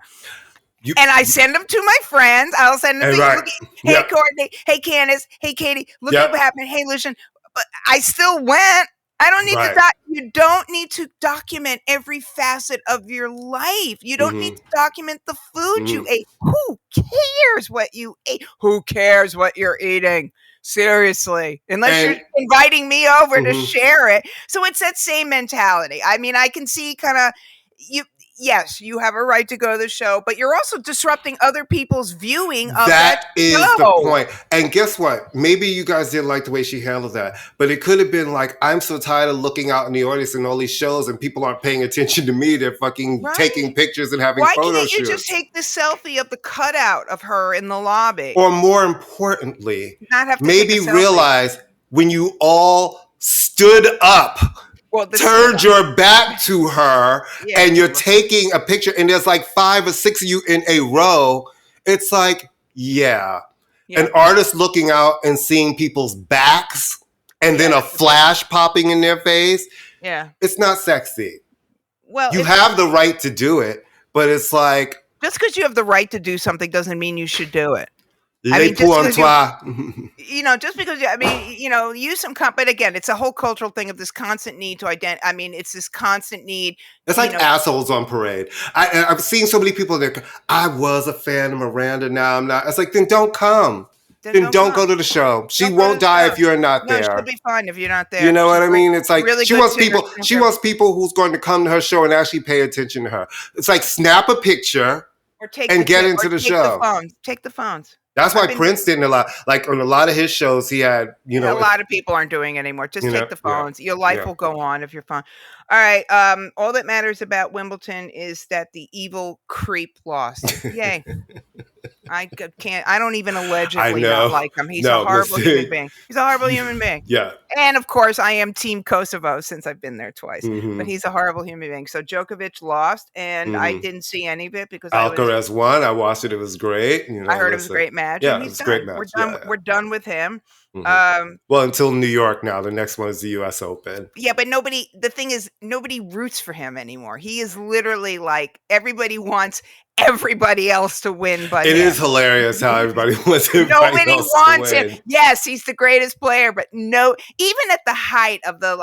And I send them to my friends. I'll send them hey, Courtney, hey, Candace, hey, Katie, look at what happened. Hey, Lucian. But I still went. I don't need to you don't need to document every facet of your life. You don't need to document the food you ate. Who cares what you ate? Who cares what you're eating? Seriously, unless you're inviting me over to share it. So it's that same mentality. I mean, I can see kind of yes, you have a right to go to the show, but you're also disrupting other people's viewing of that is show. The point. And guess what? Maybe you guys didn't like the way she handled that, but it could have been like, I'm so tired of looking out in the audience and all these shows and people aren't paying attention to me. They're fucking taking pictures and having photo shoots. Why can't you just take the selfie of the cutout of her in the lobby? Or more importantly, maybe realize when you all stood up, turned your back to her, and you're taking a picture, and there's like 5 or 6 of you in a row. It's like, an artist looking out and seeing people's backs, and then a flash popping in their face. Yeah, it's not sexy. Well, you have the right to do it, but it's like, just because you have the right to do something doesn't mean you should do it. Just because use some, but again, it's a whole cultural thing of this constant need to identify. I mean, it's this constant need. It's like assholes on parade. I've seen so many people there. I was a fan of Miranda. Now I'm not. It's like, then don't come. Then don't go to the show. She won't die if you're not there. She'll be fine if you're not there. You know what I mean? It's like she wants people. She wants people who's going to come to her show and actually pay attention to her. It's like snap a picture and get into the show. Take the phones. That's why Prince didn't allow, like on a lot of his shows, he had, a lot of people aren't doing it anymore. Just take the phones. Your life will go on if you're fine. All right. All that matters about Wimbledon is that the evil creep lost. Yay. I don't even allegedly not like him. He's a horrible human being. He's a horrible human being. Yeah. And of course, I am Team Kosovo since I've been there twice. But he's a horrible human being. So Djokovic lost, and I didn't see any of it because Alcaraz won. I watched it. It was great. I heard it was a great match. Yeah, it was a great match. We're done with him. Well, until New York now. The next one is the U.S. Open. Yeah, but the thing is, nobody roots for him anymore. He is literally like, everybody wants everybody else to win, but it is hilarious how everybody wants nobody wants him. Yes, he's the greatest player, but no, even at the height of the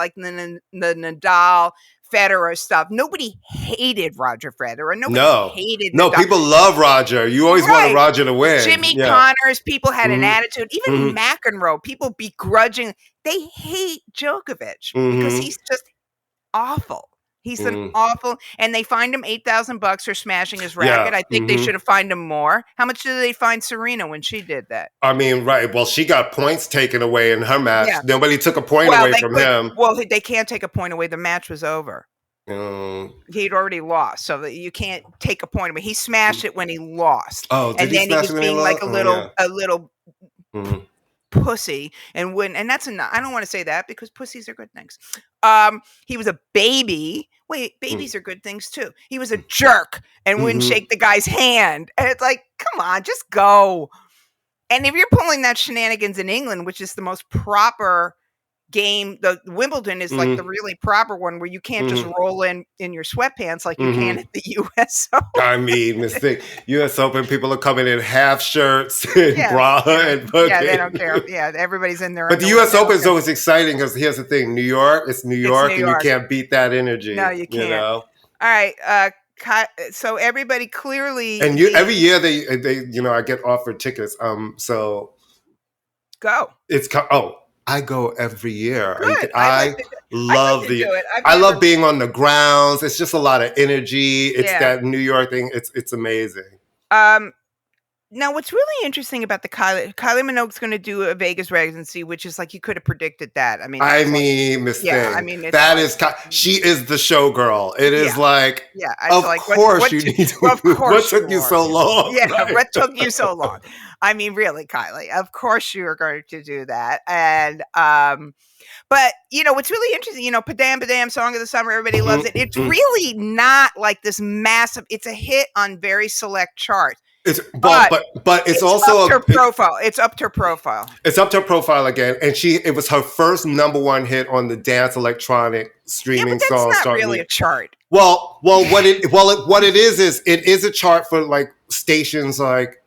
Nadal, Federer stuff, nobody hated Roger Federer. Nobody hated Nadal. People love Roger. You always wanted Roger to win. Jimmy Connors, people had an attitude. Even McEnroe, people begrudging. They hate Djokovic because he's just awful. He's an awful, and they fined him $8,000 for smashing his racket. I think they should have fined him more. How much did they fine Serena when she did that? I mean, right. Well, she got points taken away in her match. Yeah. Nobody took a point away from him. Well, they can't take a point away. The match was over. He'd already lost, so that you can't take a point. I mean, he smashed it when he lost. Oh, did and he then he smash was it when he being like lost? a little Mhm. pussy, and that's enough. I don't want to say that because pussies are good things. He was a baby. Wait, babies are good things too. He was a jerk and wouldn't shake the guy's hand. And it's like, come on, just go. And if you're pulling that shenanigans in England, which is the most proper game, the Wimbledon is like the really proper one where you can't just roll in your sweatpants like you can at the US Open. I mean, mistake. US Open people are coming in half shirts and bra and fucking. Yeah, they don't care. Yeah, everybody's in there. But the US Open is always exciting because here's the thing: New York, it's New York, and you can't beat that energy. No, you can't. You know? All right. So everybody clearly, and every year they I get offered tickets. So go. I go every year. Good. I love I love being on the grounds. It's just a lot of energy. It's that New York thing. It's amazing. Now, what's really interesting about the Kylie Minogue's going to do a Vegas residency, which is like you could have predicted that. Miss Thing. Yeah, I mean, she is the showgirl. It is like, of course you need to. Of course, what took you so long? Yeah, right? What took you so long? I mean, really, Kylie. Of course you are going to do that, and but what's really interesting, Padam Padam, Song of the Summer, everybody loves it. It's really not like this massive. It's a hit on very select charts. But it's also up to her profile. It's up to her profile. It's up to her profile again, and it was her first #1 hit on the dance electronic streaming song. That's not really a chart. What it is a chart for like stations like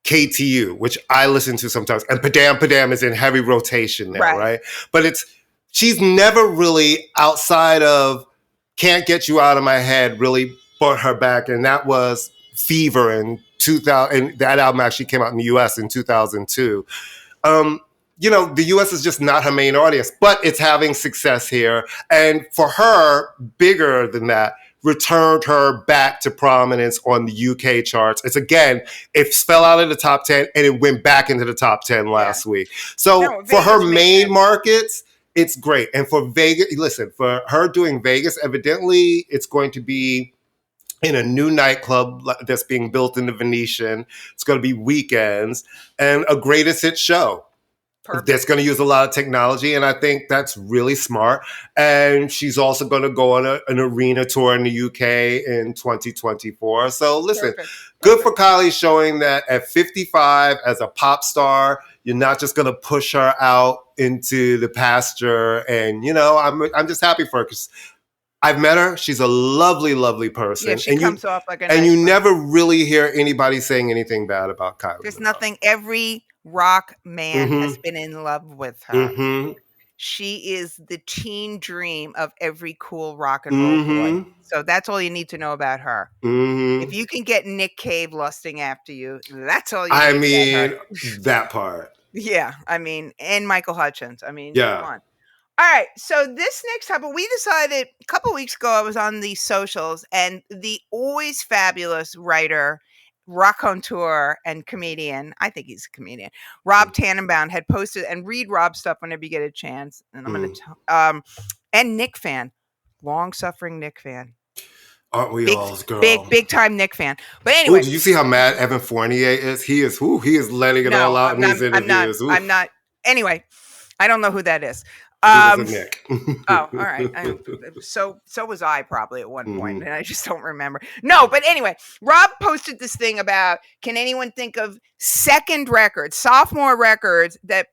KTU, which I listen to sometimes, and Padam Padam is in heavy rotation now, right? But she's never really outside of Can't Get You Out of My Head really brought her back, and that was Fever in 2000, and that album actually came out in the US in 2002. The US is just not her main audience, but it's having success here. And for her, bigger than that, returned her back to prominence on the UK charts. It fell out of the top 10 and it went back into the top 10 last week. So for her main markets, it's great. And for Vegas, for her doing Vegas, evidently it's going to be in a new nightclub that's being built in the Venetian. It's going to be weekends and a greatest hit show. Perfect. That's going to use a lot of technology, and I think that's really smart. And she's also going to go on an arena tour in the UK in 2024. So listen, good for Kylie showing that at 55 as a pop star, you're not just going to push her out into the pasture. And, I'm just happy for her because I've met her. She's a lovely, lovely person. Yeah, she comes off like a nice person. Never really hear anybody saying anything bad about Kylie. There's nothing. Every rock man has been in love with her. She is the teen dream of every cool rock and roll boy. So that's all you need to know about her. If you can get Nick Cave lusting after you, that's all you need about her. That part. Yeah. And Michael Hutchence. Come on. All right, so this next topic, we decided a couple weeks ago, I was on the socials, and the always fabulous writer, raconteur, and comedian, I think he's a comedian, Rob Tannenbaum had posted, and read Rob's stuff whenever you get a chance, and I'm going to, and Nick fan, long-suffering Nick fan. Aren't we all, girl? Big time Nick fan. But anyway. Did you see how mad Evan Fournier is? He is letting it all out in these interviews. I'm not. Anyway, I don't know who that is. Nick. Oh, all right. So was I probably at one point, and I just don't remember. No, but anyway, Rob posted this thing about, can anyone think of second records, sophomore records that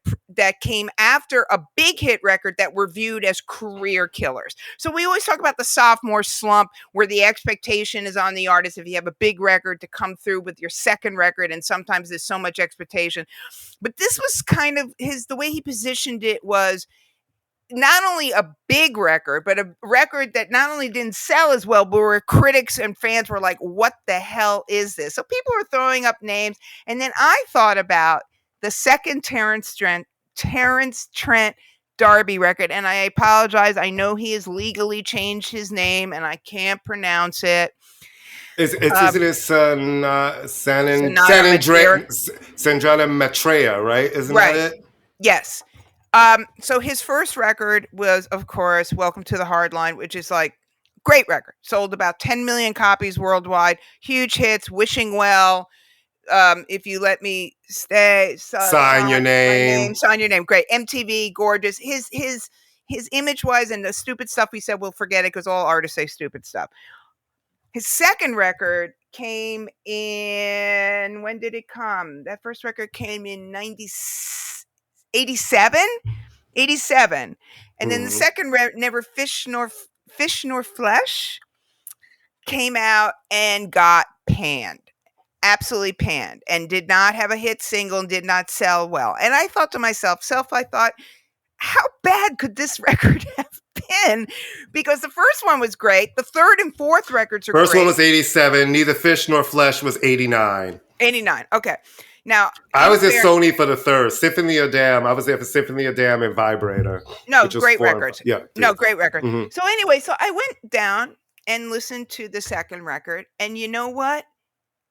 came after a big hit record that were viewed as career killers? So we always talk about the sophomore slump, where the expectation is on the artist if you have a big record to come through with your second record, and sometimes there's so much expectation. But this was kind of the way he positioned it was not only a big record, but a record that not only didn't sell as well, but where critics and fans were like, what the hell is this? So people were throwing up names. And then I thought about the second Terrence Trent D'Arby record. And I apologize. I know he has legally changed his name and I can't pronounce it. Isn't it Sandrana Maitreya, right? Isn't that it? Yes. So his first record was, of course, Welcome to the Hard Line, which is like Great record. Sold about 10 million copies worldwide. Huge hits. Wishing Well. If You Let Me Stay. Sign Your Name. Sign Your Name. Great. MTV. Gorgeous. His image wise and the stupid stuff we said, we'll forget it because all artists say stupid stuff. His second record came in, when did it come? That first record came in 87. And then the second Never Fish Nor Flesh came out and got panned. Absolutely panned, and did not have a hit single and did not sell well. And I thought to myself, how bad could this record have been? Because the first one was great. The third and fourth records are great. First one was 87. Neither Fish Nor Flesh was 89. 89. Okay. Now, I was at Sony for the third. Symphony of Damn. I was there for Symphony of Damn and Vibrator. No, great records. Yeah. No, great record. Mm-hmm. So anyway, I went down and listened to the second record. And you know what?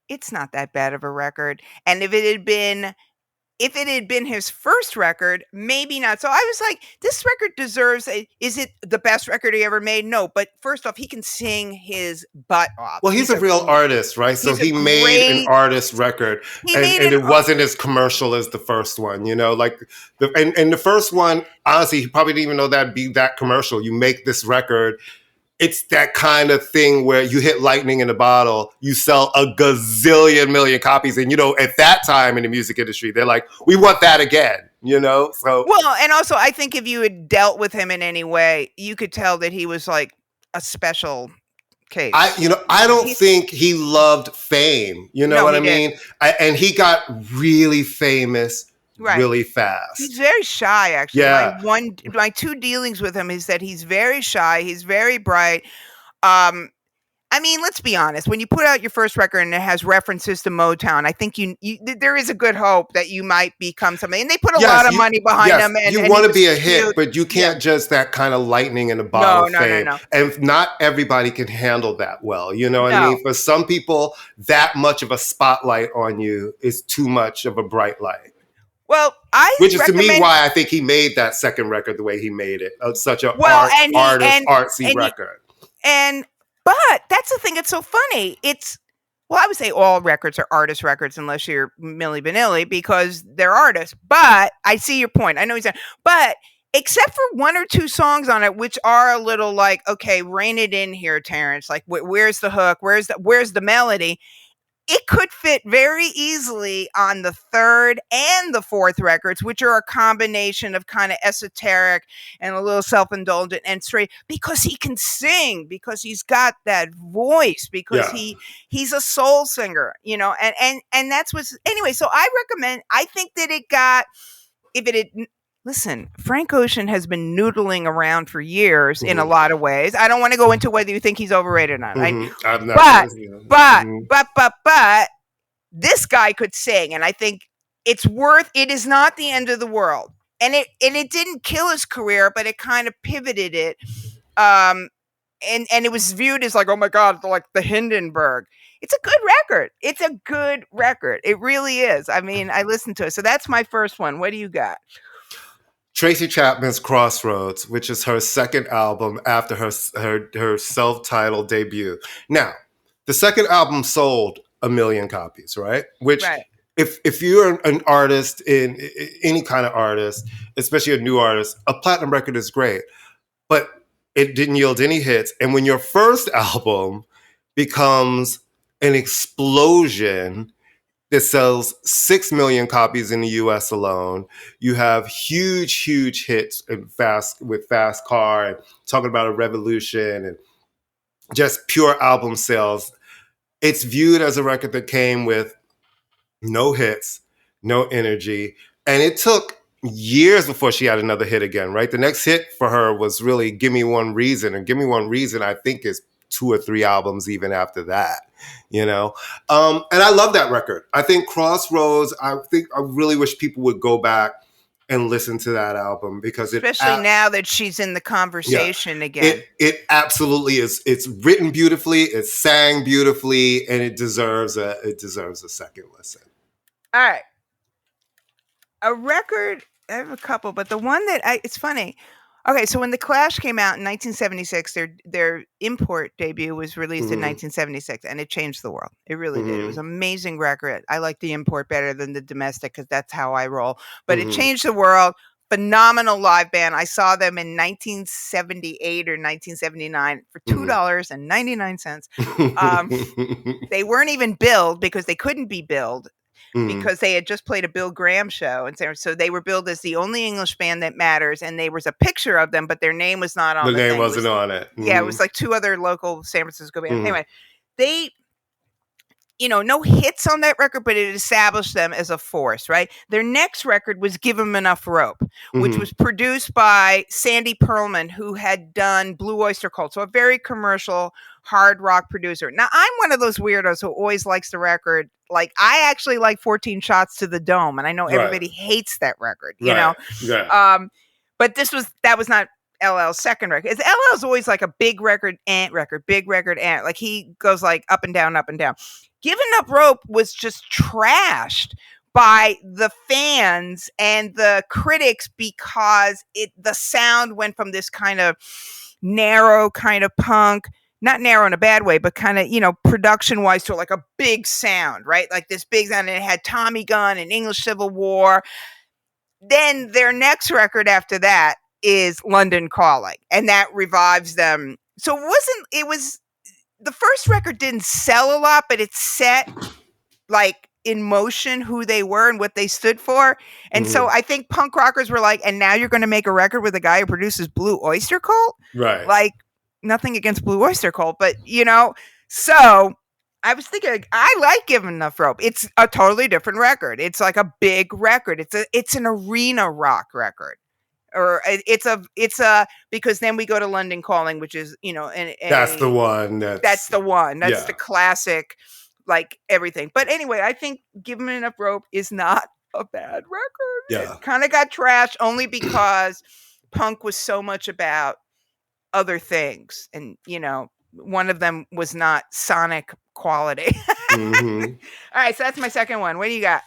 It's not that bad of a record. And if it had been his first record, maybe not. So I was like, this record deserves is it the best record he ever made? No, but first off, he can sing his butt off. Well, he's a real artist, right? So he made an artist record, and it wasn't as commercial as the first one, like the first one, honestly, he probably didn't even know that'd be that commercial. You make this record. It's that kind of thing where you hit lightning in a bottle, you sell a gazillion million copies. And, at that time in the music industry, they're like, we want that again, So, well, and also I think if you had dealt with him in any way, you could tell that he was like a special case. I don't think he loved fame. You know what I mean? And he got really famous really fast. He's very shy, actually. Yeah. My two dealings with him is that he's very shy. He's very bright. Let's be honest. When you put out your first record and it has references to Motown, I think there is a good hope that you might become something. And they put a lot of money behind him. And you want to be a hit, but you can't just that kind of lightning in a bottle fame. No. And not everybody can handle that well. You know what I mean? For some people, that much of a spotlight on you is too much of a bright light. Well, which is to me why I think he made that second record the way he made it. Such an artsy record. But that's the thing. It's so funny. I would say all records are artist records unless you're Milli Vanilli because they're artists. But I see your point. I know he's but except for one or two songs on it, which are a little like, okay, rein it in here, Terrence. Like, where's the hook? Where's the melody? It could fit very easily on the third and the fourth records, which are a combination of kind of esoteric and a little self-indulgent and straight, because he can sing, because he's got that voice, because he's a soul singer, and that's what's anyway. So I think that listen, Frank Ocean has been noodling around for years in a lot of ways. I don't want to go into whether you think he's overrated or not. But this guy could sing, and I think it is not the end of the world. And it didn't kill his career, but it kind of pivoted it. And it was viewed as like, oh my God, like the Hindenburg. It's a good record. It's a good record. It really is. I listened to it. So that's my first one. What do you got? Tracy Chapman's Crossroads, which is her second album after her self-titled debut. Now, the second album sold 1 million copies, right? Which, if you're an artist, in any kind of artist, especially a new artist, a platinum record is great. But it didn't yield any hits. And when your first album becomes an explosion that sells 6 million copies in the US alone. You have huge hits with Fast Car and talking about a revolution and just pure album sales. It's viewed as a record that came with no hits, no energy. And it took years before she had another hit again, right? The next hit for her was really Give Me One Reason. And Give Me One Reason, I think, is 2 or 3 albums even after that. And I love that record. I think Crossroads, I really wish people would go back and listen to that album because especially now that she's in the conversation again. It absolutely is. It's written beautifully, it's sang beautifully, and it deserves a second listen. All right. A record, I have a couple, but the one that it's funny. Okay, so when The Clash came out in 1976, their import debut was released in 1976, and it changed the world. It really did. It was an amazing record. I like the import better than the domestic because that's how I roll. But it changed the world. Phenomenal live band. I saw them in 1978 or 1979 for $2.99. They weren't even billed because they couldn't be billed. Because they had just played a Bill Graham show. And so they were billed as the only English band that matters. And there was a picture of them, but their name was not on the the name wasn't on it. Yeah, it was like two other local San Francisco bands. Anyway, they, no hits on that record, but it established them as a force, right? Their next record was Give 'Em Enough Rope, which was produced by Sandy Pearlman, who had done Blue Oyster Cult. So a very commercial hard rock producer. Now, I'm one of those weirdos who always likes the record. Like, I actually like 14 Shots to the Dome, and I know everybody hates that record, you know? Yeah. But that was not LL's second record. LL's always like a big record, big record, ant. Like, he goes like up and down, up and down. Giving Up Rope was just trashed by the fans and the critics because the sound went from this kind of narrow kind of punk, not narrow in a bad way, but kind of, production wise to like a big sound, right? Like this big sound, and it had Tommy Gun and English Civil War. Then their next record after that is London Calling, and that revives them. So the first record didn't sell a lot, but it set like in motion who they were and what they stood for. And so I think punk rockers were like, and now you're going to make a record with a guy who produces Blue Oyster Cult? Right. Like, nothing against Blue Oyster Cult, but so I was thinking, I like Give 'Em Enough Rope. It's a totally different record. It's like a big record. It's an arena rock record. Or because then we go to London Calling, which is, that's the one. That's the one. That's the classic, like everything. But anyway, I think Give 'Em Enough Rope is not a bad record. Yeah. It kind of got trashed only because punk was so much about other things. And, one of them was not sonic quality. All right, so that's my second one. What do you got?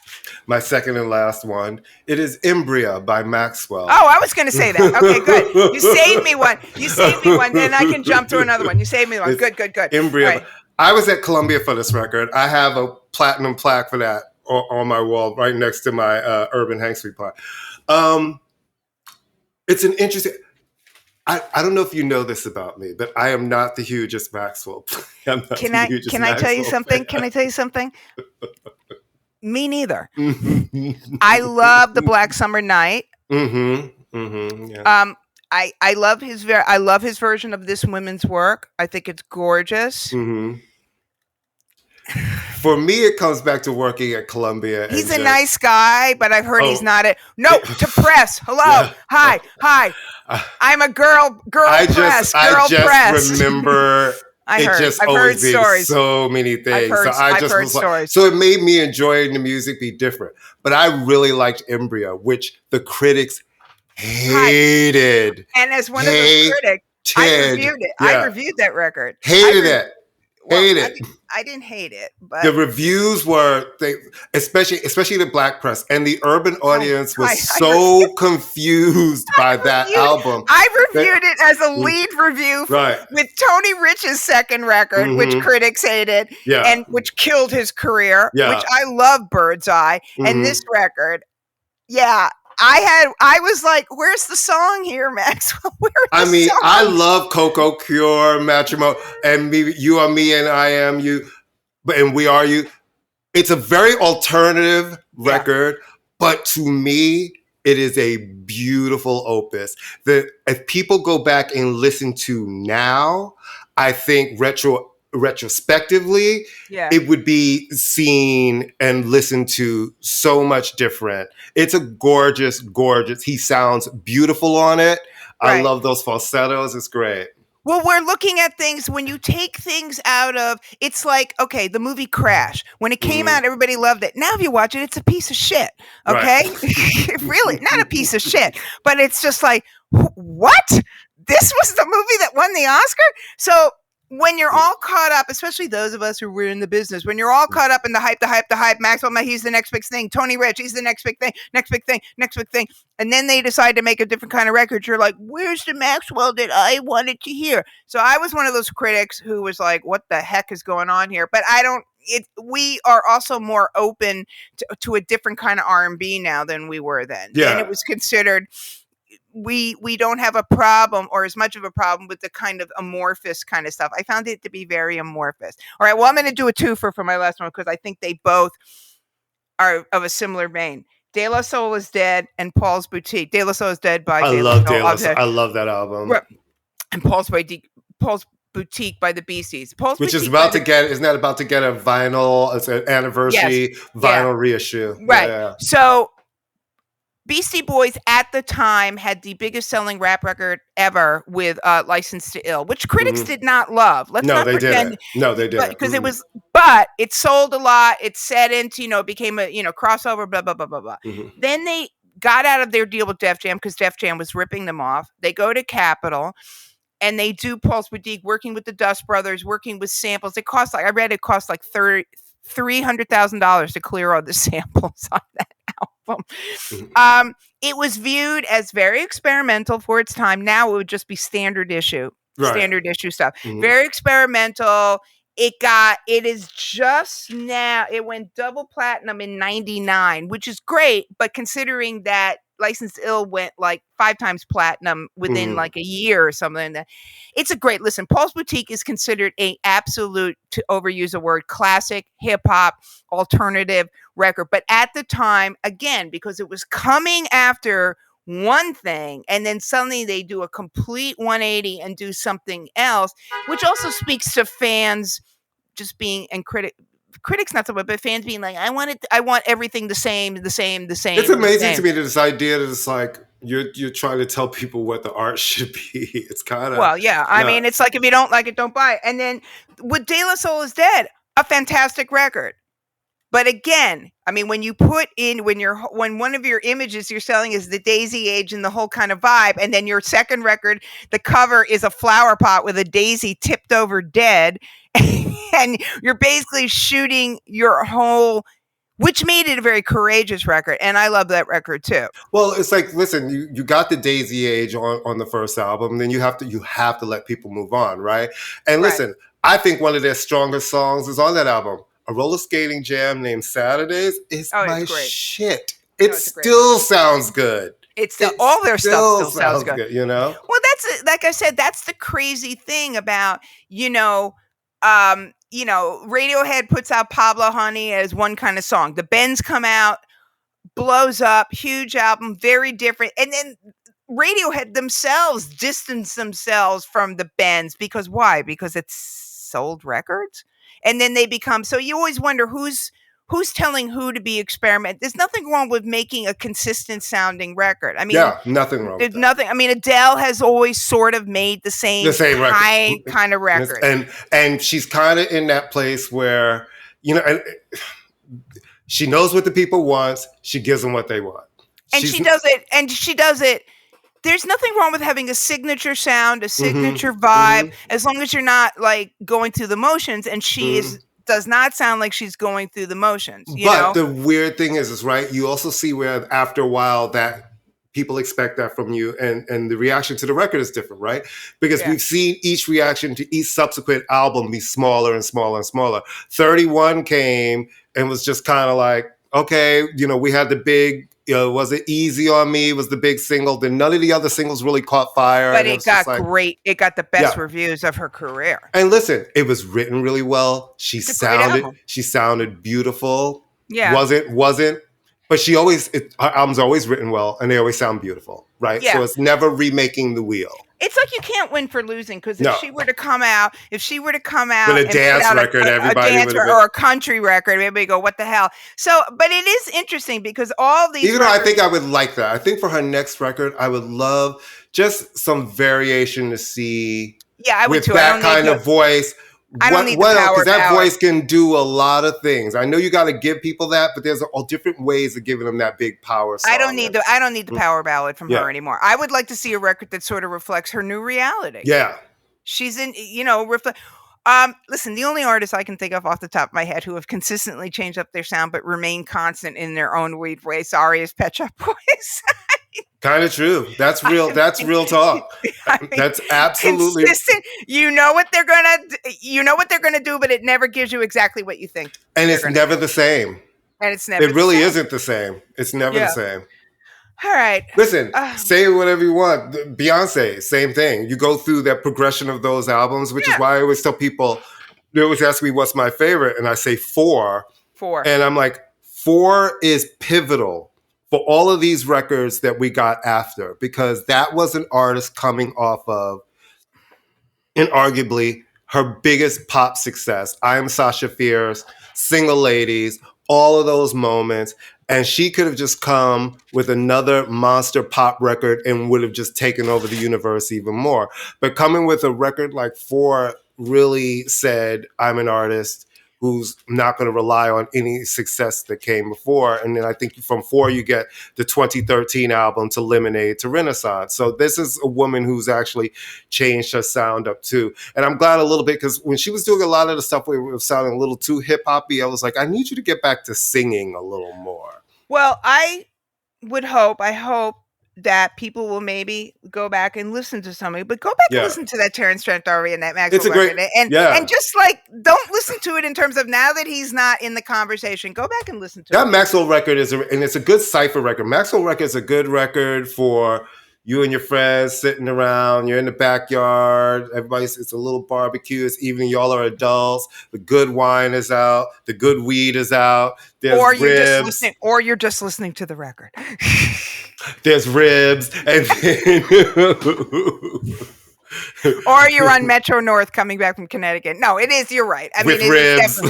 My second and last one. It is Embrya by Maxwell. Oh, I was going to say that. Okay, good. You saved me one. Then I can jump to another one. You saved me one. Good. Embrya. Right. I was at Columbia for this record. I have a platinum plaque for that on my wall right next to my Urban Hank Street plaque. It's an interesting... I don't know if you know this about me, but I am not the hugest Maxwell. Can I tell you something? Me neither. I love The Black Summer Night. Yeah. I love his version of This Women's Work. I think it's gorgeous. For me, it comes back to working at Columbia. He's a nice guy, but I've heard he's not to press. Hello. Yeah. Hi. I'm a girl press. I just remember I've always being stories. So many things. I've heard stories. So it made me enjoy the music be different. But I really liked Embrya, which the critics hated. And as one of those critics, I reviewed it. Yeah. I reviewed that record. Hated it. I didn't hate it, but the reviews were especially the black press and the urban audience was so confused by that album. I reviewed it as a lead review with Tony Rich's second record, which critics hated and which killed his career, which I love Bird's Eye, and this record, I was like, where's the song here, Maxwell? I love Coco Cure, Matrimony, and me, You Are Me and I Am You, and We Are You. It's a very alternative record, but to me, it is a beautiful opus that if people go back and listen to now, I think retrospectively, it would be seen and listened to so much different. It's a gorgeous. He sounds beautiful on it. I love those falsettos. It's great. Well, we're looking at things when you take things out of, it's like, okay, the movie Crash. When it came out, everybody loved it. Now if you watch it, it's a piece of shit. Okay? Right. Really, not a piece of shit. But it's just like, what? This was the movie that won the Oscar? So when you're all caught up, especially those of us who were in the business, when you're all caught up in the hype, Maxwell, he's the next big thing. Tony Rich, he's the next big thing. And then they decide to make a different kind of record. You're like, where's the Maxwell that I wanted to hear? So I was one of those critics who was like, what the heck is going on here? But we are also more open to a different kind of R&B now than we were then. Yeah. And it was considered... We don't have a problem or as much of a problem with the kind of amorphous kind of stuff. I found it to be very amorphous. All right, well, I'm going to do a twofer for my last one because I think they both are of a similar vein. De La Soul is Dead and Paul's Boutique. De La Soul is Dead by I love De La Soul. I love that album. And Paul's Boutique by the Beasties. Isn't that about to get a vinyl, it's an anniversary vinyl reissue. Right. Yeah. So Beastie Boys at the time had the biggest selling rap record ever with License to Ill, which critics did not love. They didn't. No, they didn't. Because but it sold a lot. It set into, became a, crossover, blah, blah, blah, blah, blah. Mm-hmm. Then they got out of their deal with Def Jam because Def Jam was ripping them off. They go to Capitol and they do Paul's Boutique, working with the Dust Brothers, working with samples. It cost like $300,000 to clear all the samples on that album. It was viewed as very experimental for its time. Now it would just be standard issue stuff. Very experimental. It went double platinum in 99, which is great, but considering that License to Ill went like 5 times platinum within like a year or something, it's a great listen. Paul's Boutique is considered a absolute, to overuse a word, classic hip hop alternative record. But at the time, again, because it was coming after one thing and then suddenly they do a complete 180 and do something else, which also speaks to fans just being, and critics not so much, but fans being like, I want everything the same. It's amazing to me that this idea that it's like you're trying to tell people what the art should be. It's kind of I mean, it's like if you don't like it, don't buy it. And then with De La Soul is Dead, a fantastic record. But again, I mean, when you put in when one of your images you're selling is the daisy age and the whole kind of vibe, and then your second record, the cover is a flower pot with a daisy tipped over dead, and you're basically shooting your whole, which made it a very courageous record, and I love that record too. Well, it's like, listen, you got the daisy age on the first album, then you have to let people move on, right? And listen, I think one of their strongest songs is on that album. A roller skating jam named Saturdays is my shit. It still sounds good. All their stuff still sounds good. Well, that's, like I said, that's the crazy thing about, Radiohead puts out Pablo Honey as one kind of song. The Bends come out, blows up, huge album, very different. And then Radiohead themselves distance themselves from the Bends because why? Because it's sold records. And then they become, so you always wonder who's telling who to be experiment. There's nothing wrong with making a consistent sounding record. I mean, nothing wrong. There's nothing. I mean, Adele has always sort of made the same kind of record. And she's kind of in that place where, she knows what the people want. She gives them what they want. And she does it. There's nothing wrong with having a signature sound, a signature vibe, as long as you're not like going through the motions. And she does not sound like she's going through the motions. But the weird thing is right, you also see where after a while that people expect that from you, and the reaction to the record is different, right? Because we've seen each reaction to each subsequent album be smaller and smaller and smaller. 31 came and was just kind of like, okay, we had the big, was it Easy on Me was the big single. Then none of the other singles really caught fire. But it got great. It got the best reviews of her career. And listen, it was written really well. She sounded beautiful. Yeah. Wasn't. But her albums are always written well, and they always sound beautiful, right? Yeah. So it's never remaking the wheel. It's like you can't win for losing, because if she were to come out with and a dance record, everybody would have or a country record, everybody go, what the hell? So, but it is interesting because all these, even though I think I would like that. I think for her next record, I would love just some variation to see. Yeah, I would too. With that kind of voice. I don't need the power. Because that voice can do a lot of things. I know you got to give people that, but there's all different ways of giving them that big power song. I don't need the power ballad from her anymore. I would like to see a record that sort of reflects her new reality. Yeah. She's in, listen, the only artists I can think of off the top of my head who have consistently changed up their sound but remain constant in their own weird way, sorry, is Pet Shop Boys. Kind of true. That's real. That's real talk. That's absolutely consistent. You know what they're gonna do, but it never gives you exactly what you think. And it's never the same. And it's never. It really isn't the same. It's never the same. All right. Listen, say whatever you want. Beyonce, same thing. You go through that progression of those albums, which is why I always tell people, they always ask me what's my favorite, and I say 4. 4. And I'm like, 4 is pivotal for all of these records that we got after, because that was an artist coming off of, inarguably, her biggest pop success. I Am Sasha Fierce, Single Ladies, all of those moments. And she could have just come with another monster pop record and would have just taken over the universe even more. But coming with a record like 4 really said, I'm an artist who's not going to rely on any success that came before. And then I think from 4, you get the 2013 album to Lemonade to Renaissance. So this is a woman who's actually changed her sound up too. And I'm glad a little bit, because when she was doing a lot of the stuff where it was sounding a little too hip-hoppy, I was like, I need you to get back to singing a little more. Well, I hope that people will maybe go back and listen to something, but go back and listen to that Terrence Trent D'Arby and that Maxwell record. And just like, don't listen to it in terms of now that he's not in the conversation, go back and listen to it. That Maxwell record and it's a good cypher record. Maxwell record is a good record for you and your friends sitting around, you're in the backyard, it's a little barbecue, it's evening, y'all are adults, the good wine is out, the good weed is out, there's ribs. Or you're just listening to the record. There's ribs, and then or you're on Metro North coming back from Connecticut. No, it is. You're right. With ribs.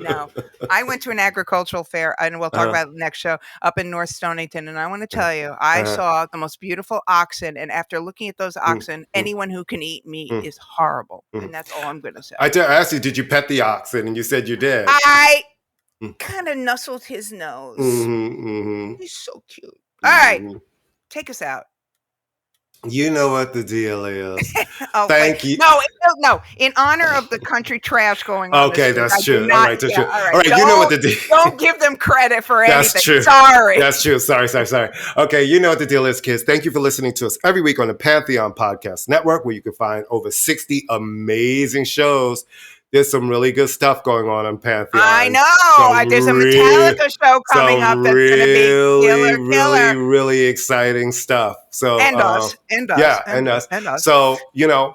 No, I went to an agricultural fair, and we'll talk about it next show, up in North Stonington. And I want to tell you, I saw the most beautiful oxen. And after looking at those oxen, anyone who can eat meat is horrible. And that's all I'm going to say. I asked you, did you pet the oxen? And you said you did. I kind of nuzzled his nose. He's so cute. All right. Take us out. You know what the deal is. Thank you. No. In honor of the country trash going on. Okay, that's true. All right, that's true. All right, you know what the deal. Don't give them credit for anything. That's true. Sorry. That's true. Sorry. Okay, you know what the deal is, kids. Thank you for listening to us every week on the Pantheon Podcast Network, where you can find over 60 amazing shows. There's some really good stuff going on Pantheon. I know. There's a Metallica show coming up that's going to be killer. Really exciting stuff. So and us. So,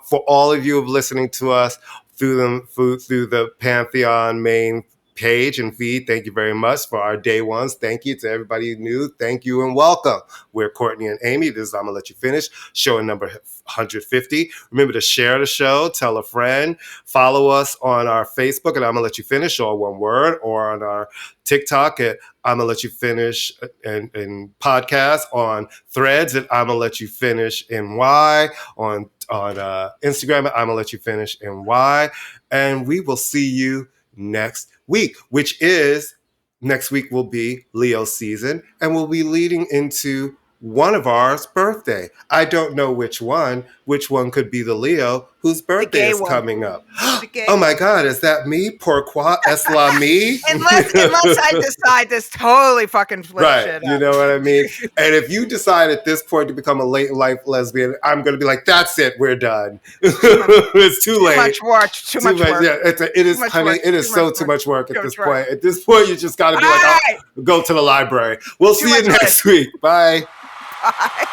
for all of you listening to us through the Pantheon main page and feed, thank you very much. For our day ones, thank you. To everybody new, thank you and welcome. We're Courtney and Amy. This is I'ma Let You Finish, show number 150. Remember to share the show, tell a friend, follow us on our Facebook at I'ma Let You Finish, all one word, or on our TikTok at I'ma Let You Finish and podcast, on Threads at I'ma Let You Finish NY, on Instagram at I'ma Let You Finish NY, and we will see you next week, which is next week will be Leo season, and we'll be leading into one of ours birthday. I don't know which one could be the Leo whose birthday is coming up. Oh my God, is that me? Pourquoi est la me? unless I decide this totally fucking flip shit up. You know what I mean? And if you decide at this point to become a late life lesbian, I'm going to be like, that's it, we're done. It's too late. Too much work. Yeah, it is, honey. It is so too much work at this point. At this point, you just got to be like, go to the library. We'll see you next week. Bye. Bye.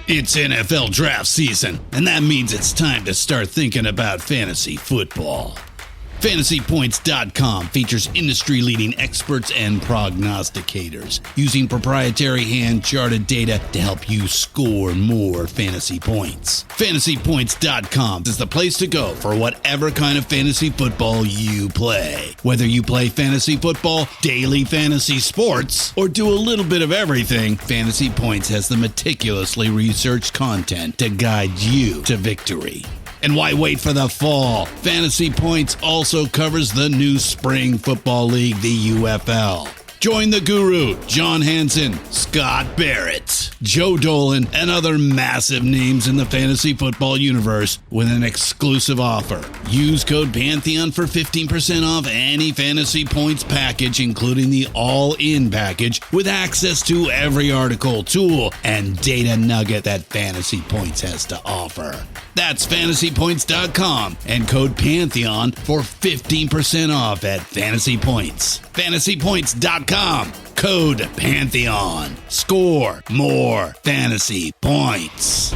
It's NFL draft season, and that means it's time to start thinking about fantasy football. FantasyPoints.com features industry-leading experts and prognosticators using proprietary hand-charted data to help you score more fantasy points. FantasyPoints.com is the place to go for whatever kind of fantasy football you play. Whether you play fantasy football, daily fantasy sports, or do a little bit of everything, Fantasy Points has the meticulously researched content to guide you to victory. And why wait for the fall? Fantasy Points also covers the new spring football league, the UFL. Join the guru, John Hansen, Scott Barrett, Joe Dolan, and other massive names in the fantasy football universe with an exclusive offer. Use code Pantheon for 15% off any Fantasy Points package, including the all-in package, with access to every article, tool, and data nugget that Fantasy Points has to offer. That's fantasypoints.com and code Pantheon for 15% off at Fantasy Points. Fantasypoints.com, code Pantheon. Score more fantasy points.